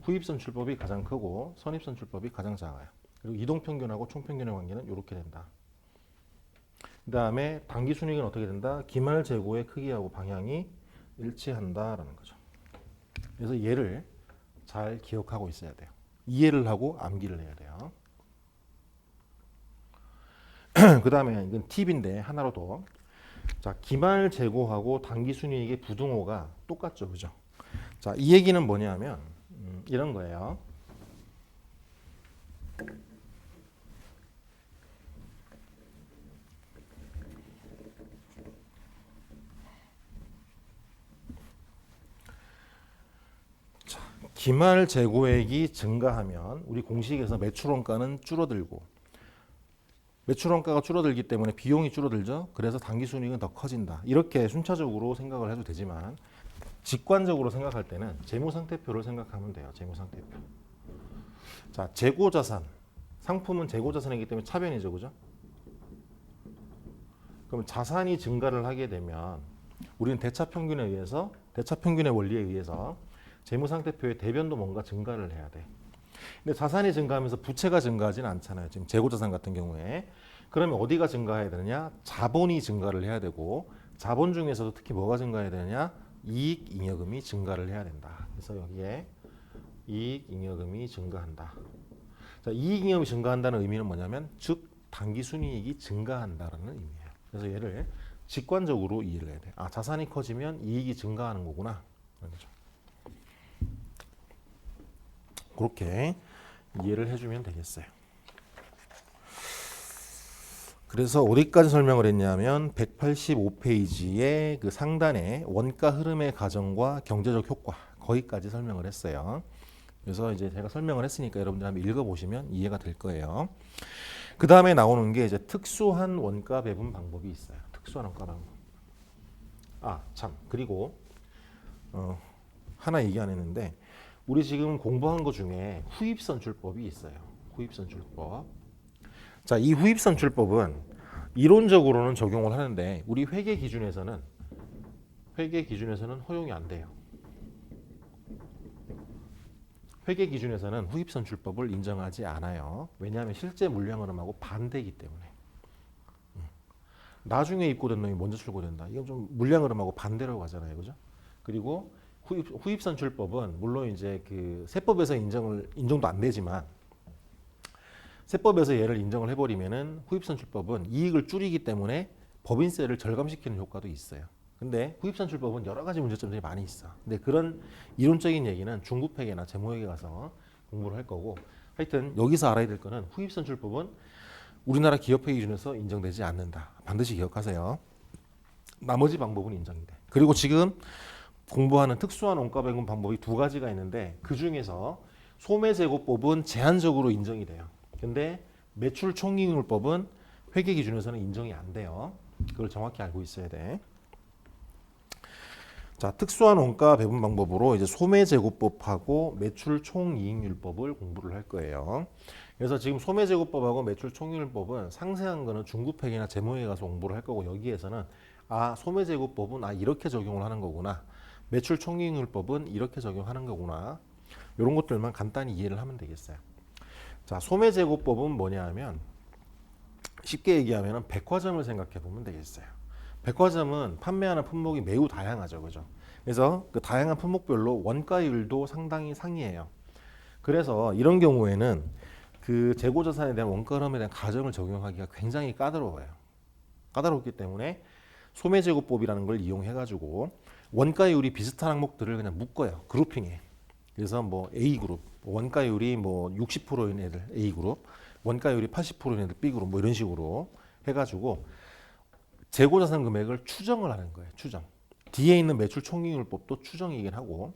후입선출법이 가장 크고 선입선출법이 가장 작아요. 그리고 이동평균하고 총평균의 관계는 이렇게 된다. 그 다음에 당기순이익은 어떻게 된다? 기말 재고의 크기하고 방향이 일치한다라는 거죠. 그래서 얘를 잘 기억하고 있어야 돼요. 이해를 하고 암기를 해야 돼요. 그 다음에 이건 팁인데 하나로 더. 자, 기말 재고하고 당기순이익의 부등호가 똑같죠, 그죠? 자, 이 얘기는 뭐냐면 이런 거예요. 기말 재고액이 증가하면 우리 공식에서 매출 원가는 줄어들고 매출 원가가 줄어들기 때문에 비용이 줄어들죠. 그래서 당기순이익은 더 커진다. 이렇게 순차적으로 생각을 해도 되지만 직관적으로 생각할 때는 재무상태표를 생각하면 돼요. 재무상태표. 자, 재고자산. 상품은 재고자산이기 때문에 차변이죠. 그죠? 그럼 자산이 증가를 하게 되면 우리는 대차평균의 원리에 의해서 재무상태표의 대변도 뭔가 증가를 해야 돼. 근데 자산이 증가하면서 부채가 증가하지는 않잖아요. 지금 재고자산 같은 경우에. 그러면 어디가 증가해야 되느냐? 자본이 증가를 해야 되고 자본 중에서도 특히 뭐가 증가해야 되느냐? 이익잉여금이 증가를 해야 된다. 그래서 여기에 이익잉여금이 증가한다. 자, 이익잉여금이 증가한다는 의미는 뭐냐면 즉 당기순이익이 증가한다라는 의미예요. 그래서 얘를 직관적으로 이해를 해야 돼. 아, 자산이 커지면 이익이 증가하는 거구나. 그렇죠. 그렇게 이해를 해주면 되겠어요. 그래서 어디까지 설명을 했냐면 185페이지의 그 상단에 원가 흐름의 가정과 경제적 효과 거기까지 설명을 했어요. 그래서 이제 제가 설명을 했으니까 여러분들 한번 읽어보시면 이해가 될 거예요. 그 다음에 나오는 게 이제 특수한 원가 배분 방법이 있어요. 특수한 원가 방법. 아, 참. 그리고 하나 얘기 안 했는데 우리 지금 공부한 것 중에 후입선출법이 있어요. 후입선출법. 자, 이 후입선출법은 이론적으로는 적용을 하는데 우리 회계 기준에서는 허용이 안 돼요. 회계 기준에서는 후입선출법을 인정하지 않아요. 왜냐하면 실제 물량 흐름하고 반대이기 때문에. 나중에 입고된 놈이 먼저 출고된다. 이건 좀 물량 흐름하고 반대라고 하잖아요, 그죠? 그리고 후입선출법은 물론 이제 그 세법에서 인정도 안 되지만 세법에서 얘를 인정을 해버리면은 후입선출법은 이익을 줄이기 때문에 법인세를 절감시키는 효과도 있어요. 근데 후입선출법은 여러 가지 문제점들이 많이 있어. 근데 그런 이론적인 얘기는 중급회계나 재무회계 가서 공부를 할 거고 하여튼 여기서 알아야 될 거는 후입선출법은 우리나라 기업회계 기준에서 인정되지 않는다. 반드시 기억하세요. 나머지 방법은 인정이 돼. 그리고 지금 공부하는 특수한 원가 배분 방법이 두 가지가 있는데 그 중에서 소매제고법은 제한적으로 인정이 돼요. 근데 매출 총이익률법은 회계 기준에서는 인정이 안 돼요. 그걸 정확히 알고 있어야 돼. 자, 특수한 원가 배분 방법으로 이제 소매제고법하고 매출 총이익률법을 공부를 할 거예요. 그래서 지금 소매제고법하고 매출 총이익률법은 상세한 거는 중급회계나 재무회계 가서 공부를 할 거고 여기에서는 아, 소매제고법은 이렇게 적용을 하는 거구나. 매출 총이익률법은 이렇게 적용하는 거구나. 이런 것들만 간단히 이해를 하면 되겠어요. 자, 소매제고법은 뭐냐 하면 쉽게 얘기하면 백화점을 생각해 보면 되겠어요. 백화점은 판매하는 품목이 매우 다양하죠. 그죠? 그래서 그 다양한 품목별로 원가율도 상당히 상이해요. 그래서 이런 경우에는 그 재고자산에 대한 원가 흐름에 대한 가정을 적용하기가 굉장히 까다로워요. 까다롭기 때문에 소매제고법이라는 걸 이용해가지고 원가율이 비슷한 항목들을 그냥 묶어요. 그룹핑해. 그래서 뭐 A그룹, 원가율이 뭐 60%인 애들 A그룹, 원가율이 80%인 애들 B그룹 뭐 이런 식으로 해가지고 재고자산 금액을 추정을 하는 거예요. 추정. 뒤에 있는 매출 총이익률법도 추정이긴 하고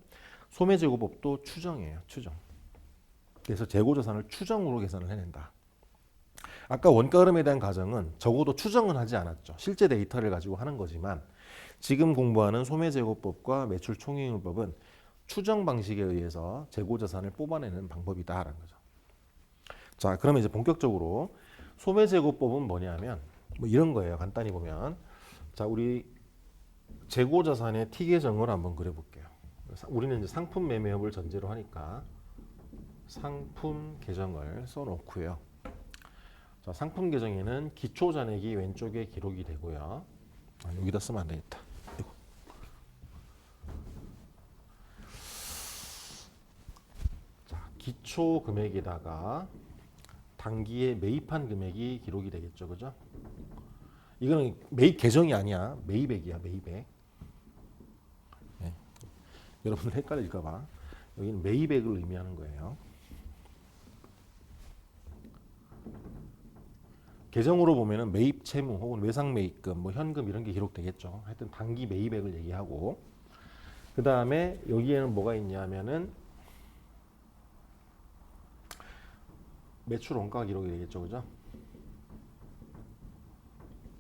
소매제고법도 추정이에요. 추정. 그래서 재고자산을 추정으로 계산을 해낸다. 아까 원가 흐름에 대한 가정은 적어도 추정은 하지 않았죠. 실제 데이터를 가지고 하는 거지만 지금 공부하는 소매제고법과 매출 총이익률법은 추정 방식에 의해서 재고자산을 뽑아내는 방법이다라는 거죠. 자, 그러면 이제 본격적으로 소매제고법은 뭐냐면 뭐 이런 거예요. 간단히 보면 자, 우리 재고자산의 T계정을 한번 그려볼게요. 우리는 이제 상품 매매업을 전제로 하니까 상품 계정을 써놓고요. 자, 상품 계정에는 기초 잔액이 왼쪽에 기록이 되고요. 여기다 쓰면 안 되겠다. 자, 기초 금액에다가 단기에 매입한 금액이 기록이 되겠죠, 그죠? 이거는 매입 계정이 아니야, 매입액이야, 매입액. 네. 여러분들 헷갈릴까봐 여기는 매입액을 의미하는 거예요. 계정으로 보면은 매입 채무 혹은 외상 매입금, 뭐 현금 이런 게 기록되겠죠. 하여튼 단기 매입액을 얘기하고 그 다음에 여기에는 뭐가 있냐면은 매출 원가 기록이 되겠죠, 그죠?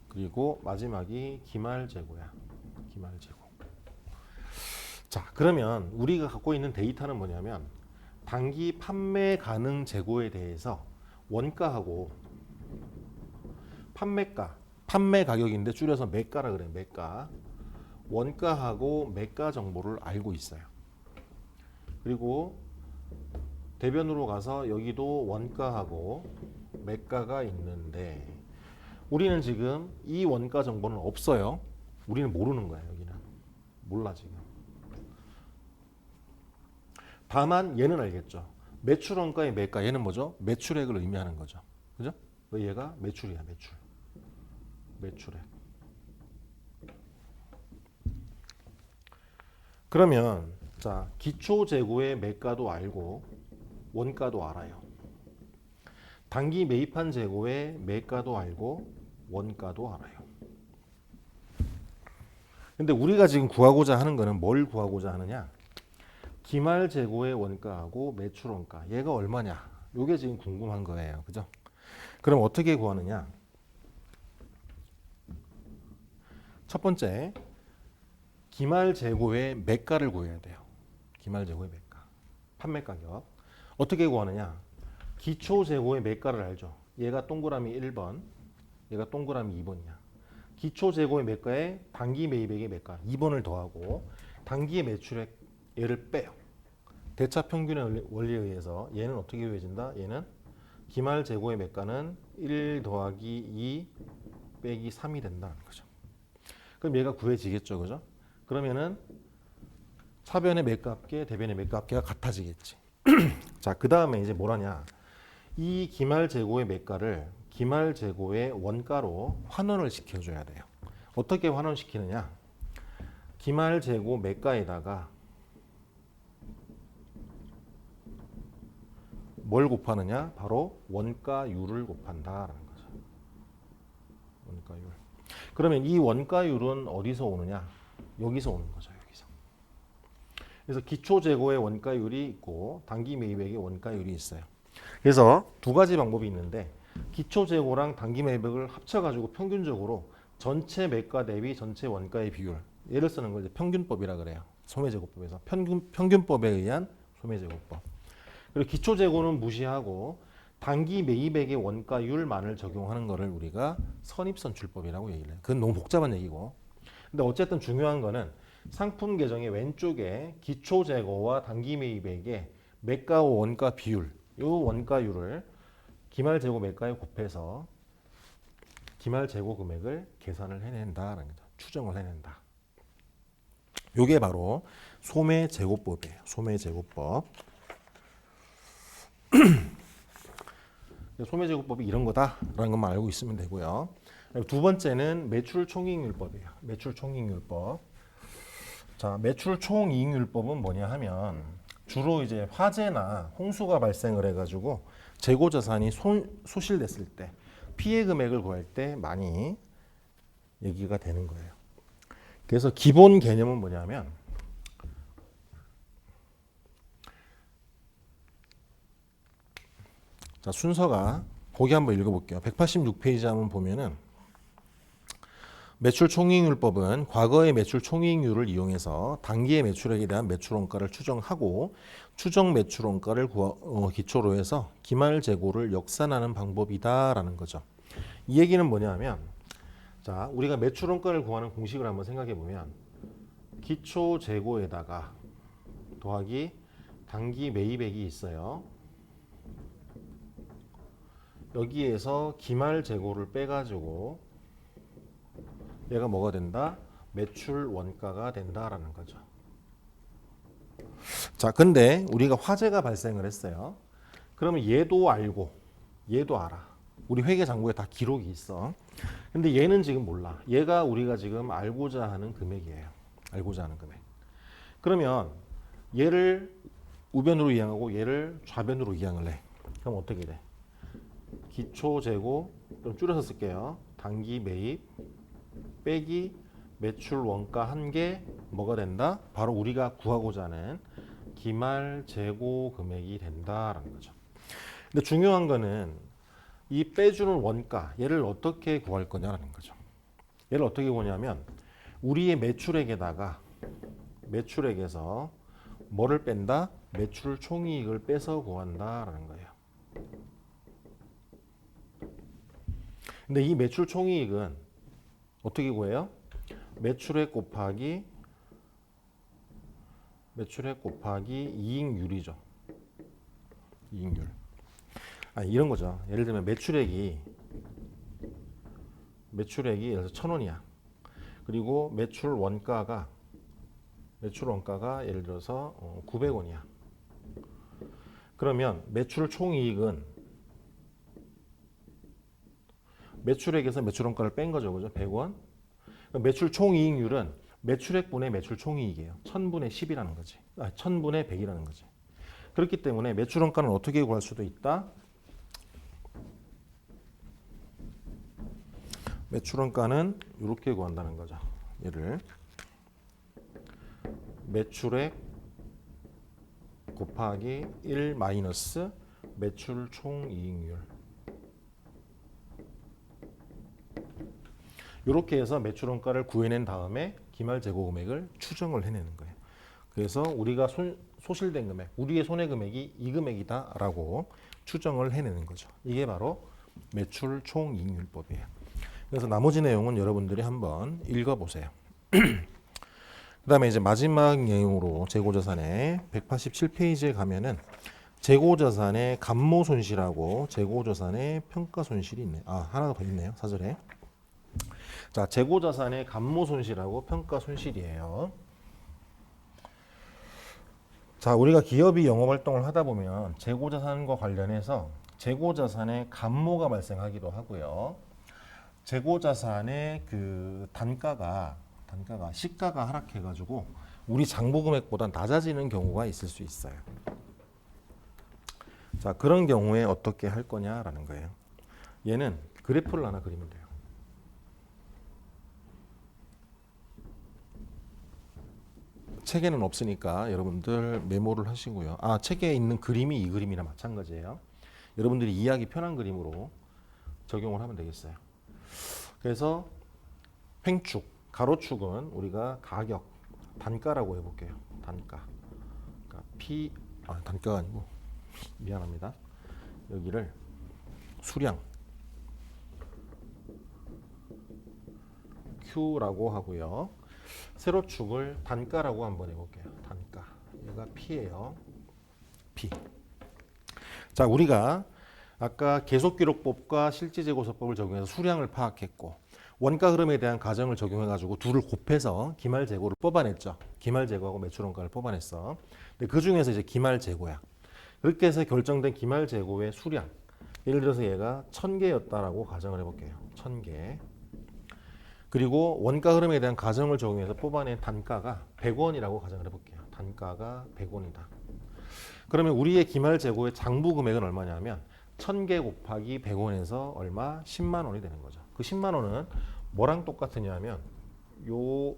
그리고 마지막이 기말 재고야. 기말 재고. 자, 그러면 우리가 갖고 있는 데이터는 뭐냐면 단기 판매 가능 재고에 대해서 원가하고 판매가, 판매 가격인데 줄여서 매가라 그래요. 매가. 원가하고 매가 정보를 알고 있어요. 그리고 대변으로 가서 여기도 원가하고 매가가 있는데 우리는 지금 이 원가 정보는 없어요. 우리는 모르는 거야. 여기는 몰라 지금. 다만 얘는 알겠죠. 매출 원가의 매가, 얘는 뭐죠? 매출액을 의미하는 거죠. 그죠? 얘가 매출이야. 매출. 매출액. 그러면 자, 기초 재고의 매가도 알고 원가도 알아요. 단기 매입한 재고의 매가도 알고 원가도 알아요. 근데 우리가 지금 구하고자 하는 거는 뭘 구하고자 하느냐? 기말 재고의 원가하고 매출 원가. 얘가 얼마냐? 이게 지금 궁금한 거예요. 그죠? 그럼 어떻게 구하느냐? 첫 번째, 기말 재고의 매가를 구해야 돼요. 기말 재고의 매가. 판매 가격. 어떻게 구하느냐? 기초 재고의 매가를 알죠. 얘가 동그라미 1번, 얘가 동그라미 2번이야. 기초 재고의 매가에 단기 매입액의 매가 2번을 더하고 단기의 매출액 얘를 빼요. 대차 평균의 원리에 의해서 얘는 어떻게 구해진다? 얘는 기말 재고의 매가는 1 더하기 2 빼기 3이 된다는 거죠. 그럼 얘가 구해지겠죠, 그죠? 그러면은 차변의 매가합계, 대변의 매가합계가 같아지겠지. 자, 그 다음에 이제 뭐라냐? 이 기말 재고의 매가를 기말 재고의 원가로 환원을 시켜줘야 돼요. 어떻게 환원시키느냐? 기말 재고 매가에다가 뭘 곱하느냐? 바로 원가율을 곱한다라는 거죠. 원가율. 그러면 이 원가율은 어디서 오느냐? 여기서 오는 거죠. 여기서. 그래서 기초 재고의 원가율이 있고 단기 매입액의 원가율이 있어요. 그래서 두 가지 방법이 있는데 기초 재고랑 단기 매입액을 합쳐가지고 평균적으로 전체 매가 대비 전체 원가의 비율, 얘를 쓰는 걸 이제 평균법이라 그래요. 소매제고법에서 평균법에 의한 소매제고법. 그리고 기초 재고는 무시하고 단기 매입액의 원가율만을 적용하는 것을 우리가 선입선출법이라고 얘기를 해요. 그건 너무 복잡한 얘기고. 근데 어쨌든 중요한 거는 상품 계정의 왼쪽에 기초 재고와 단기 매입액의 매가와 원가 비율, 이 원가율을 기말 재고 매가에 곱해서 기말 재고 금액을 계산을 해낸다라는 거죠. 추정을 해낸다. 이게 바로 소매제고법이에요. 소매제고법. 소매제고법이 이런 거다라는 것만 알고 있으면 되고요. 두 번째는 매출총이익률법이에요. 매출총이익률법. 자, 매출총이익률법은 뭐냐 하면 주로 이제 화재나 홍수가 발생을 해가지고 재고 자산이 소실됐을 때 피해 금액을 구할 때 많이 얘기가 되는 거예요. 그래서 기본 개념은 뭐냐면 자, 순서가 거기 한번 읽어볼게요. 186페이지 한번 보면은 매출총이익률법은 과거의 매출총이익률을 이용해서 단기의 매출액에 대한 매출원가를 추정하고 추정 매출원가를 기초로 해서 기말 재고를 역산하는 방법이다라는 거죠. 이 얘기는 뭐냐면 자, 우리가 매출원가를 구하는 공식을 한번 생각해 보면 기초 재고에다가 더하기 단기 매입액이 있어요. 여기에서 기말 재고를 빼가지고 얘가 뭐가 된다? 매출 원가가 된다라는 거죠. 자, 근데 우리가 화재가 발생을 했어요. 그러면 얘도 알고 얘도 알아. 우리 회계장부에 다 기록이 있어. 근데 얘는 지금 몰라. 얘가 우리가 지금 알고자 하는 금액이에요. 알고자 하는 금액. 그러면 얘를 우변으로 이항하고 얘를 좌변으로 이항을 해. 그럼 어떻게 돼? 기초 재고 그럼 줄여서 쓸게요. 단기 매입 빼기 매출 원가 한 개 뭐가 된다? 바로 우리가 구하고자 하는 기말 재고 금액이 된다라는 거죠. 근데 중요한 거는 이 빼주는 원가 얘를 어떻게 구할 거냐라는 거죠. 얘를 어떻게 구하냐면 우리의 매출액에다가 매출액에서 뭐를 뺀다? 매출 총이익을 빼서 구한다라는 거예요. 근데 이 매출 총이익은 어떻게 구해요? 매출액 곱하기 이익률이죠. 이익률. 이런 거죠. 예를 들면 매출액이 예를 들어서 1,000원이야. 그리고 매출 원가가 예를 들어서 900원이야. 그러면 매출 총이익은 매출액에서 매출 원가를 뺀 거죠. 그죠? 100원. 매출 총이익률은 매출액분의 매출 총이익이에요. 1000분의 10이라는 거지. 1000분의 100이라는 거지. 그렇기 때문에 매출 원가는 어떻게 구할 수도 있다? 매출 원가는 이렇게 구한다는 거죠. 얘를 매출액 곱하기 1 마이너스 매출 총이익률. 이렇게 해서 매출 원가를 구해낸 다음에 기말 재고 금액을 추정을 해내는 거예요. 그래서 우리가 소실된 금액, 우리의 손해 금액이 이 금액이다라고 추정을 해내는 거죠. 이게 바로 매출 총이익률법이에요. 그래서 나머지 내용은 여러분들이 한번 읽어보세요. 그다음에 이제 마지막 내용으로 재고자산의 187페이지에 가면은 재고자산의 감모 손실하고 재고자산의 평가 손실이 있네요. 하나 더 있네요. 사절에. 자, 재고자산의 감모 손실하고 평가 손실이에요. 자, 우리가 기업이 영업 활동을 하다 보면 재고자산과 관련해서 재고자산의 감모가 발생하기도 하고요. 재고자산의 그 단가가 시가가 하락해가지고 우리 장부 금액보다 낮아지는 경우가 있을 수 있어요. 자, 그런 경우에 어떻게 할 거냐라는 거예요. 얘는 그래프를 하나 그리면 돼요. 책에는 없으니까 여러분들 메모를 하시고요. 책에 있는 그림이 이 그림이랑 마찬가지예요. 여러분들이 이해하기 편한 그림으로 적용을 하면 되겠어요. 그래서 횡축, 가로축은 우리가 가격, 단가라고 해볼게요. 단가. 그러니까 단가가 아니고 미안합니다. 여기를 수량 Q라고 하고요. 세로축을 단가라고 한번 해볼게요. 단가. 얘가 P예요. P. 자, 우리가 아까 계속기록법과 실질재고서법을 적용해서 수량을 파악했고 원가 흐름에 대한 가정을 적용해가지고 둘을 곱해서 기말재고를 뽑아냈죠. 기말재고하고 매출원가를 뽑아냈어. 근데 그 중에서 이제 기말재고야. 그렇게 해서 결정된 기말재고의 수량. 예를 들어서 얘가 1000개였다라고 가정을 해볼게요. 1000개. 그리고 원가 흐름에 대한 가정을 적용해서 뽑아낸 단가가 100원이라고 가정을 해볼게요. 단가가 100원이다. 그러면 우리의 기말재고의 장부 금액은 얼마냐면 1000개 곱하기 100원에서 얼마? 10만 원이 되는 거죠. 그 10만 원은 뭐랑 똑같으냐면 요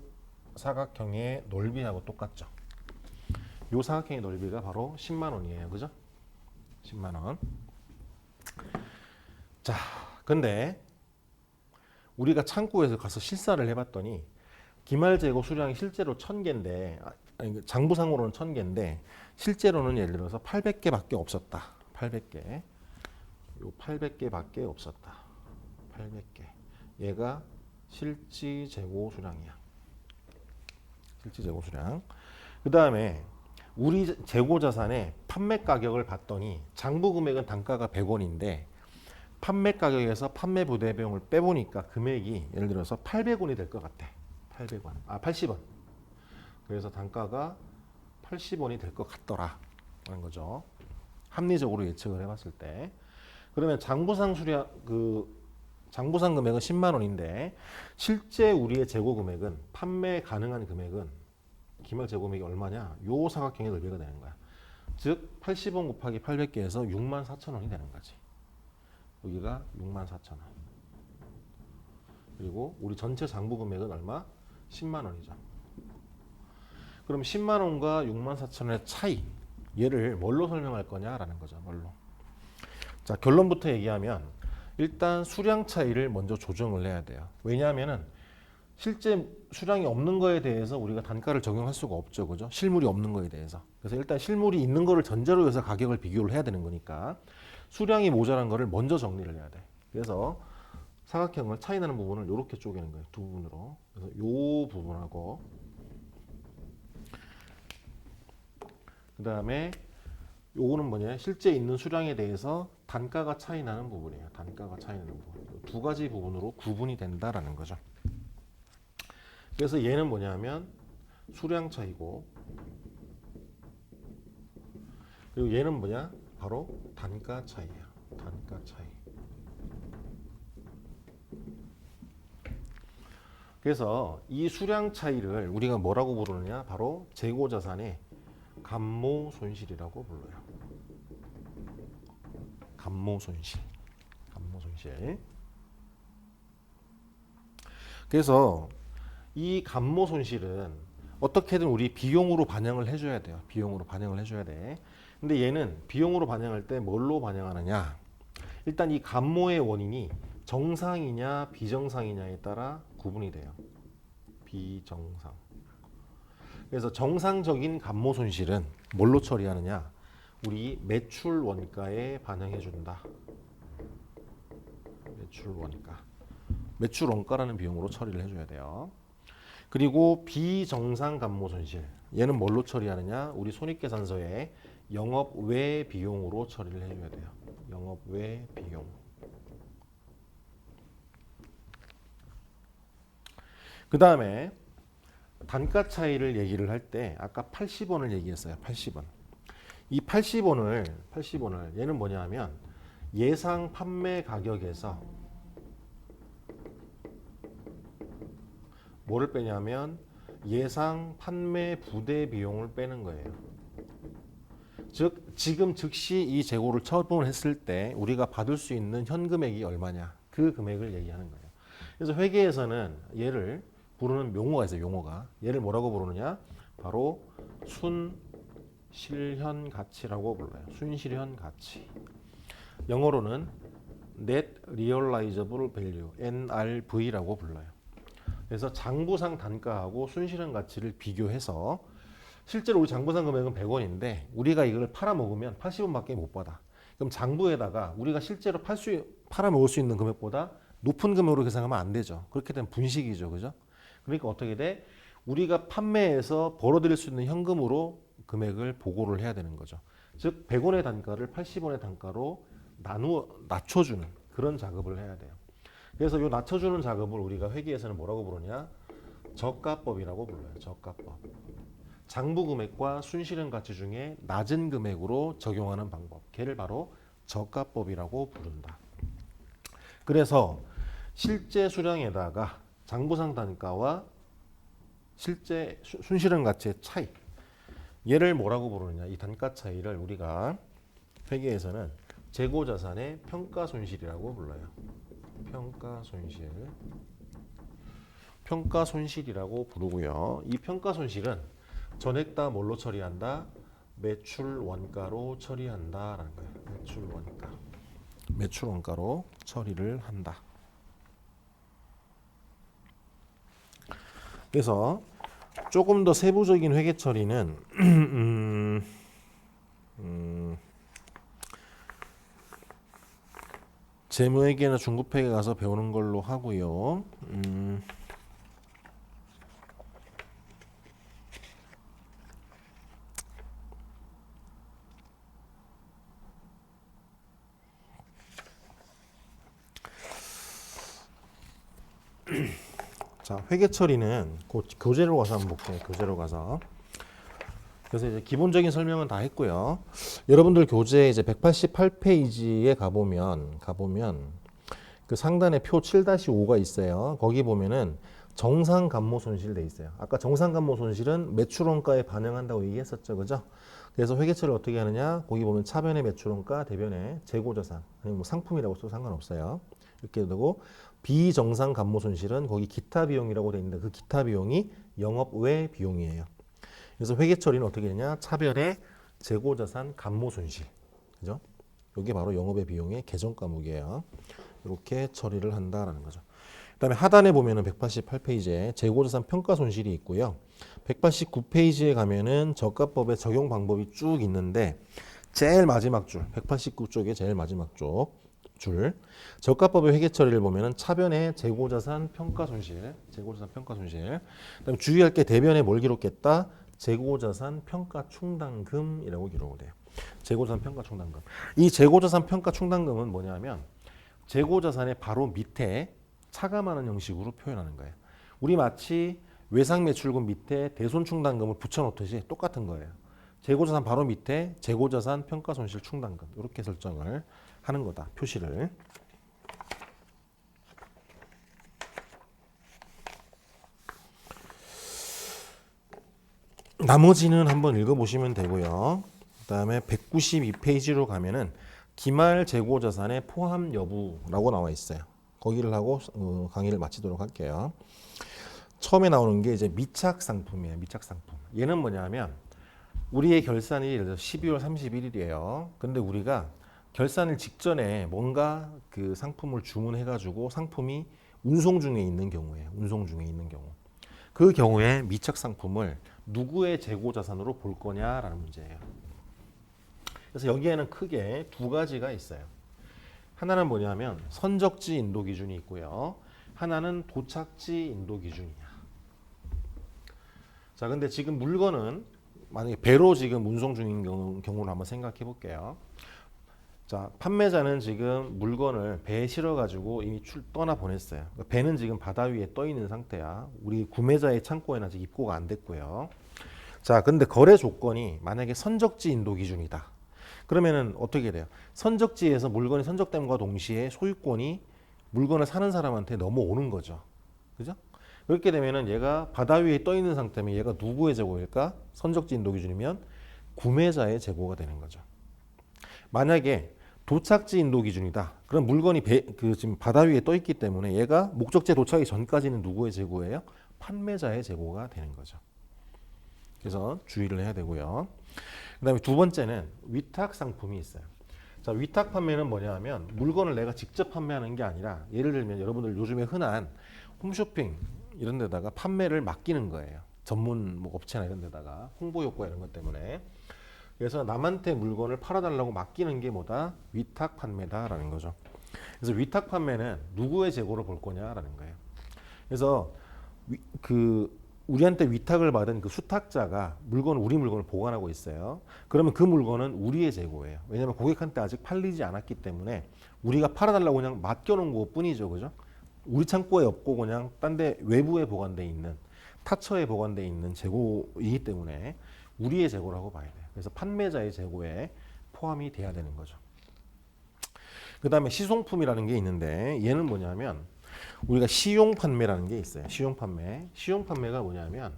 사각형의 넓이하고 똑같죠. 요 사각형의 넓이가 바로 10만 원이에요. 그죠? 10만 원. 자, 근데 우리가 창고에서 가서 실사를 해봤더니 기말재고 수량이 실제로 1000개인데 장부상으로는 1000개인데 실제로는 예를 들어서 800개밖에 없었다. 800개. 요 800개밖에 없었다. 800개. 얘가 실지 재고 수량이야. 실지 재고 수량. 그 다음에 우리 재고 자산의 판매 가격을 봤더니 장부 금액은 단가가 100원인데 판매 가격에서 판매 부대 비용을 빼보니까 금액이 예를 들어서 800원이 될 것 같아. 800원. 80원. 그래서 단가가 80원이 될 것 같더라. 라는 거죠. 합리적으로 예측을 해봤을 때. 그러면 장부상 수량 장부상 금액은 10만 원인데 실제 우리의 재고 금액은 판매 가능한 금액은 기말 재고 금액이 얼마냐? 요 사각형의 넓이가 되는 거야. 즉 80원 곱하기 800개에서 64,000원이 되는 거지. 여기가 64,000원. 그리고 우리 전체 장부 금액은 얼마? 10만 원이죠. 그럼 10만 원과 64,000원의 차이, 얘를 뭘로 설명할 거냐라는 거죠. 뭘로. 자, 결론부터 얘기하면 일단 수량 차이를 먼저 조정을 해야 돼요. 왜냐하면은 실제 수량이 없는 거에 대해서 우리가 단가를 적용할 수가 없죠. 그죠? 실물이 없는 거에 대해서. 그래서 일단 실물이 있는 거를 전제로 해서 가격을 비교를 해야 되는 거니까 수량이 모자란 거를 먼저 정리를 해야 돼. 그래서 사각형을 차이 나는 부분을 이렇게 쪼개는 거예요. 두 부분으로. 그래서 요 부분하고 그다음에 요거는 뭐냐? 실제 있는 수량에 대해서 단가가 차이 나는 부분이에요. 단가가 차이 나는 부분. 두 가지 부분으로 구분이 된다라는 거죠. 그래서 얘는 뭐냐면 수량 차이고, 그리고 얘는 뭐냐? 바로 단가 차이예요. 단가 차이. 그래서 이 수량 차이를 우리가 뭐라고 부르느냐? 바로 재고 자산의 감모 손실이라고 불러요. 감모 손실. 감모 손실. 그래서 이 감모 손실은 어떻게든 우리 비용으로 반영을 해줘야 돼요. 비용으로 반영을 해줘야 돼. 근데 얘는 비용으로 반영할 때 뭘로 반영하느냐? 일단 이 감모의 원인이 정상이냐 비정상이냐에 따라 구분이 돼요. 비정상. 그래서 정상적인 감모 손실은 뭘로 처리하느냐? 우리 매출 원가에 반영해 준다. 매출 원가. 매출 원가라는 비용으로 처리를 해줘야 돼요. 그리고 비정상 감모 손실, 얘는 뭘로 처리하느냐? 우리 손익계산서에 영업 외 비용으로 처리를 해줘야 돼요. 영업 외 비용. 그 다음에 단가 차이를 얘기를 할 때 아까 80원을 얘기했어요. 80원. 이 80원을 얘는 뭐냐 하면 예상 판매 가격에서 뭐를 빼냐면 예상 판매 부대 비용을 빼는 거예요. 즉 지금 즉시 이 재고를 처분을 했을 때 우리가 받을 수 있는 현금액이 얼마냐, 그 금액을 얘기하는 거예요. 그래서 회계에서는 얘를 부르는 용어가 있어요. 용어가. 얘를 뭐라고 부르느냐? 바로 순실현 가치라고 불러요. 순실현 가치. 영어로는 Net Realizable Value, NRV라고 불러요. 그래서 장부상 단가하고 순실현 가치를 비교해서 실제로 우리 장부상 금액은 100원인데 우리가 이걸 팔아먹으면 80원밖에 못 받아. 그럼 장부에다가 우리가 실제로 팔아먹을 수 있는 금액보다 높은 금액으로 계산하면 안 되죠. 그렇게 되면 분식이죠. 그죠? 그러니까 어떻게 돼? 우리가 판매해서 벌어들일 수 있는 현금으로 금액을 보고를 해야 되는 거죠. 즉 100원의 단가를 80원의 단가로 낮춰주는 그런 작업을 해야 돼요. 그래서 이 낮춰주는 작업을 우리가 회계에서는 뭐라고 부르냐? 저가법이라고 불러요. 저가법. 장부 금액과 순실현 가치 중에 낮은 금액으로 적용하는 방법. 걔를 바로 저가법이라고 부른다. 그래서 실제 수량에다가 장부상 단가와 실제 순실현 가치의 차이, 얘를 뭐라고 부르느냐? 이 단가 차이를 우리가 회계에서는 재고 자산의 평가 손실이라고 불러요. 평가 손실. 평가 손실이라고 부르고요. 이 평가 손실은 전액 다 뭘로 처리한다? 매출 원가로 처리한다라는 거예요. 매출 원가. 매출 원가로 처리를 한다. 그래서 조금 더 세부적인 회계 처리는 재무회계나 중급회계 가서 배우는 걸로 하고요. 자, 회계 처리는 교재로 가서 한번 볼게요. 교재로 가서. 그래서 이제 기본적인 설명은 다 했고요. 여러분들 교재 이제 188페이지에 가보면 그 상단에 표 7-5가 있어요. 거기 보면은 정상 감모 손실 돼 있어요. 아까 정상 감모 손실은 매출 원가에 반영한다고 얘기했었죠. 그죠? 그래서 회계 처리를 어떻게 하느냐? 거기 보면 차변의 매출원가, 대변의 재고자산, 아니면 뭐 상품이라고 써도 상관없어요. 이렇게 되고 비정상 감모 손실은 거기 기타 비용이라고 돼 있는데 그 기타 비용이 영업 외 비용이에요. 그래서 회계 처리는 어떻게 되냐? 차변의 재고자산 감모 손실, 그죠? 이게 바로 영업의 비용의 계정 과목이에요. 이렇게 처리를 한다라는 거죠. 그다음에 하단에 보면은 188페이지에 재고자산 평가 손실이 있고요. 189페이지에 가면은 저가법의 적용 방법이 쭉 있는데 제일 마지막 줄, 189쪽의 제일 마지막 줄 저가법의 회계 처리를 보면은 차변의 재고자산 평가 손실, 그다음에 주의할 게 대변에 뭘 기록했다? 재고자산 평가 충당금이라고 기록을 해요. 재고자산 평가 충당금. 이 재고자산 평가 충당금은 뭐냐면 재고자산의 바로 밑에 차감하는 형식으로 표현하는 거예요. 우리 마치 외상매출금 밑에 대손충당금을 붙여놓듯이 똑같은 거예요. 재고자산 바로 밑에 재고자산 평가손실 충당금 이렇게 설정을 하는 거다. 표시를. 나머지는 한번 읽어보시면 되고요. 그 다음에 192페이지로 가면은 기말 재고자산의 포함 여부라고 나와 있어요. 거기를 하고 강의를 마치도록 할게요. 처음에 나오는 게 이제 미착 상품이에요. 미착 상품. 얘는 뭐냐면 우리의 결산이 예를 들어 12월 31일이에요. 근데 우리가 결산일 직전에 뭔가 그 상품을 주문해가지고 상품이 운송 중에 있는 경우에 그 경우에 미착 상품을 누구의 재고자산으로 볼 거냐라는 문제예요. 그래서 여기에는 크게 두 가지가 있어요. 하나는 뭐냐면 선적지 인도 기준이 있고요. 하나는 도착지 인도 기준이야. 자, 근데 지금 물건은 만약에 배로 지금 운송 중인 경우를 한번 생각해 볼게요. 자, 판매자는 지금 물건을 배에 실어 가지고 이미 떠나 보냈어요. 배는 지금 바다 위에 떠 있는 상태야. 우리 구매자의 창고에는 아직 입고가 안 됐고요. 자, 근데 거래 조건이 만약에 선적지 인도 기준이다. 그러면은 어떻게 돼요? 선적지에서 물건이 선적됨과 동시에 소유권이 물건을 사는 사람한테 넘어오는 거죠. 그죠? 그렇게 되면은 얘가 바다 위에 떠 있는 상태면 얘가 누구의 재고일까? 선적지 인도 기준이면 구매자의 재고가 되는 거죠. 만약에 도착지 인도 기준이다. 그럼 물건이 지금 바다 위에 떠 있기 때문에 얘가 목적지에 도착하기 전까지는 누구의 재고예요? 판매자의 재고가 되는 거죠. 그래서 주의를 해야 되고요. 그다음에 두 번째는 위탁 상품이 있어요. 자, 위탁 판매는 뭐냐면 물건을 내가 직접 판매하는 게 아니라 예를 들면 여러분들 요즘에 흔한 홈쇼핑 이런 데다가 판매를 맡기는 거예요. 전문 뭐 업체나 이런 데다가 홍보 효과 이런 것 때문에. 그래서 남한테 물건을 팔아달라고 맡기는 게 뭐다? 위탁 판매다라는 거죠. 그래서 위탁 판매는 누구의 재고로 볼 거냐라는 거예요. 그래서 우리한테 위탁을 받은 그 수탁자가 우리 물건을 보관하고 있어요. 그러면 그 물건은 우리의 재고예요. 왜냐하면 고객한테 아직 팔리지 않았기 때문에 우리가 팔아달라고 그냥 맡겨놓은 것뿐이죠, 그죠? 우리 창고에 없고 그냥 딴 데 외부에 보관돼 있는 타처에 보관돼 있는 재고이기 때문에 우리의 재고라고 봐야 돼요. 그래서 판매자의 재고에 포함이 돼야 되는 거죠. 그 다음에 시송품이라는 게 있는데 얘는 뭐냐면 우리가 시용 판매라는 게 있어요. 시용 판매. 시용 판매가 뭐냐면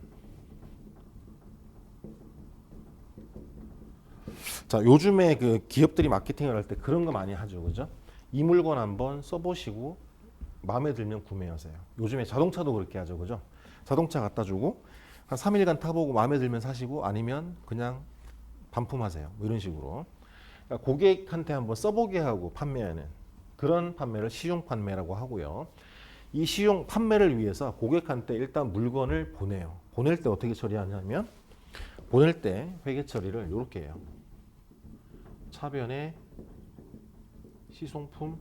자, 요즘에 그 기업들이 마케팅을 할 때 그런 거 많이 하죠. 그죠? 이 물건 한번 써보시고 마음에 들면 구매하세요. 요즘에 자동차도 그렇게 하죠. 그죠? 자동차 갖다 주고 한 3일간 타보고 마음에 들면 사시고 아니면 그냥 반품하세요. 뭐 이런 식으로. 그러니까 고객한테 한번 써보게 하고 판매하는 그런 판매를 시용 판매라고 하고요. 이 시용 판매를 위해서 고객한테 일단 물건을 보내요. 보낼 때 어떻게 처리하냐면 보낼 때 회계 처리를 이렇게 해요. 차변에 시송품,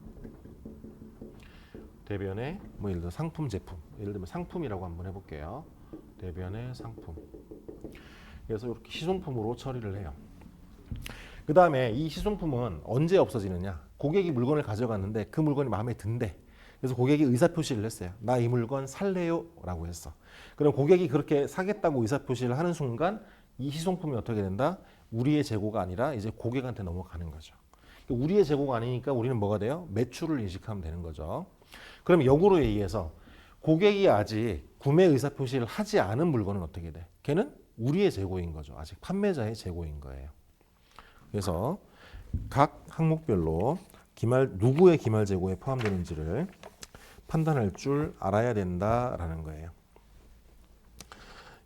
대변에 뭐 예를 들어 상품 제품, 예를 들면 상품이라고 한번 해볼게요. 대변에 상품. 그래서 이렇게 시송품으로 처리를 해요. 그 다음에 이 시송품은 언제 없어지느냐? 고객이 물건을 가져갔는데 그 물건이 마음에 든대. 그래서 고객이 의사표시를 했어요. 나 이 물건 살래요? 라고 했어. 그럼 고객이 그렇게 사겠다고 의사표시를 하는 순간 이 시송품이 어떻게 된다? 우리의 재고가 아니라 이제 고객한테 넘어가는 거죠. 우리의 재고가 아니니까 우리는 뭐가 돼요? 매출을 인식하면 되는 거죠. 그럼 역으로 얘기해서 고객이 아직 구매 의사표시를 하지 않은 물건은 어떻게 돼? 걔는 우리의 재고인 거죠. 아직 판매자의 재고인 거예요. 그래서 각 항목별로 누구의 기말 재고에 포함되는지를 판단할 줄 알아야 된다라는 거예요.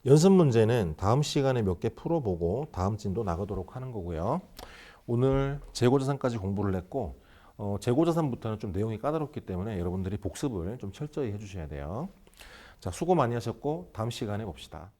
연습 문제는 다음 시간에 몇 개 풀어보고 다음 진도 나가도록 하는 거고요. 오늘 재고자산까지 공부를 했고 재고자산부터는 좀 내용이 까다롭기 때문에 여러분들이 복습을 좀 철저히 해주셔야 돼요. 자, 수고 많이 하셨고 다음 시간에 봅시다.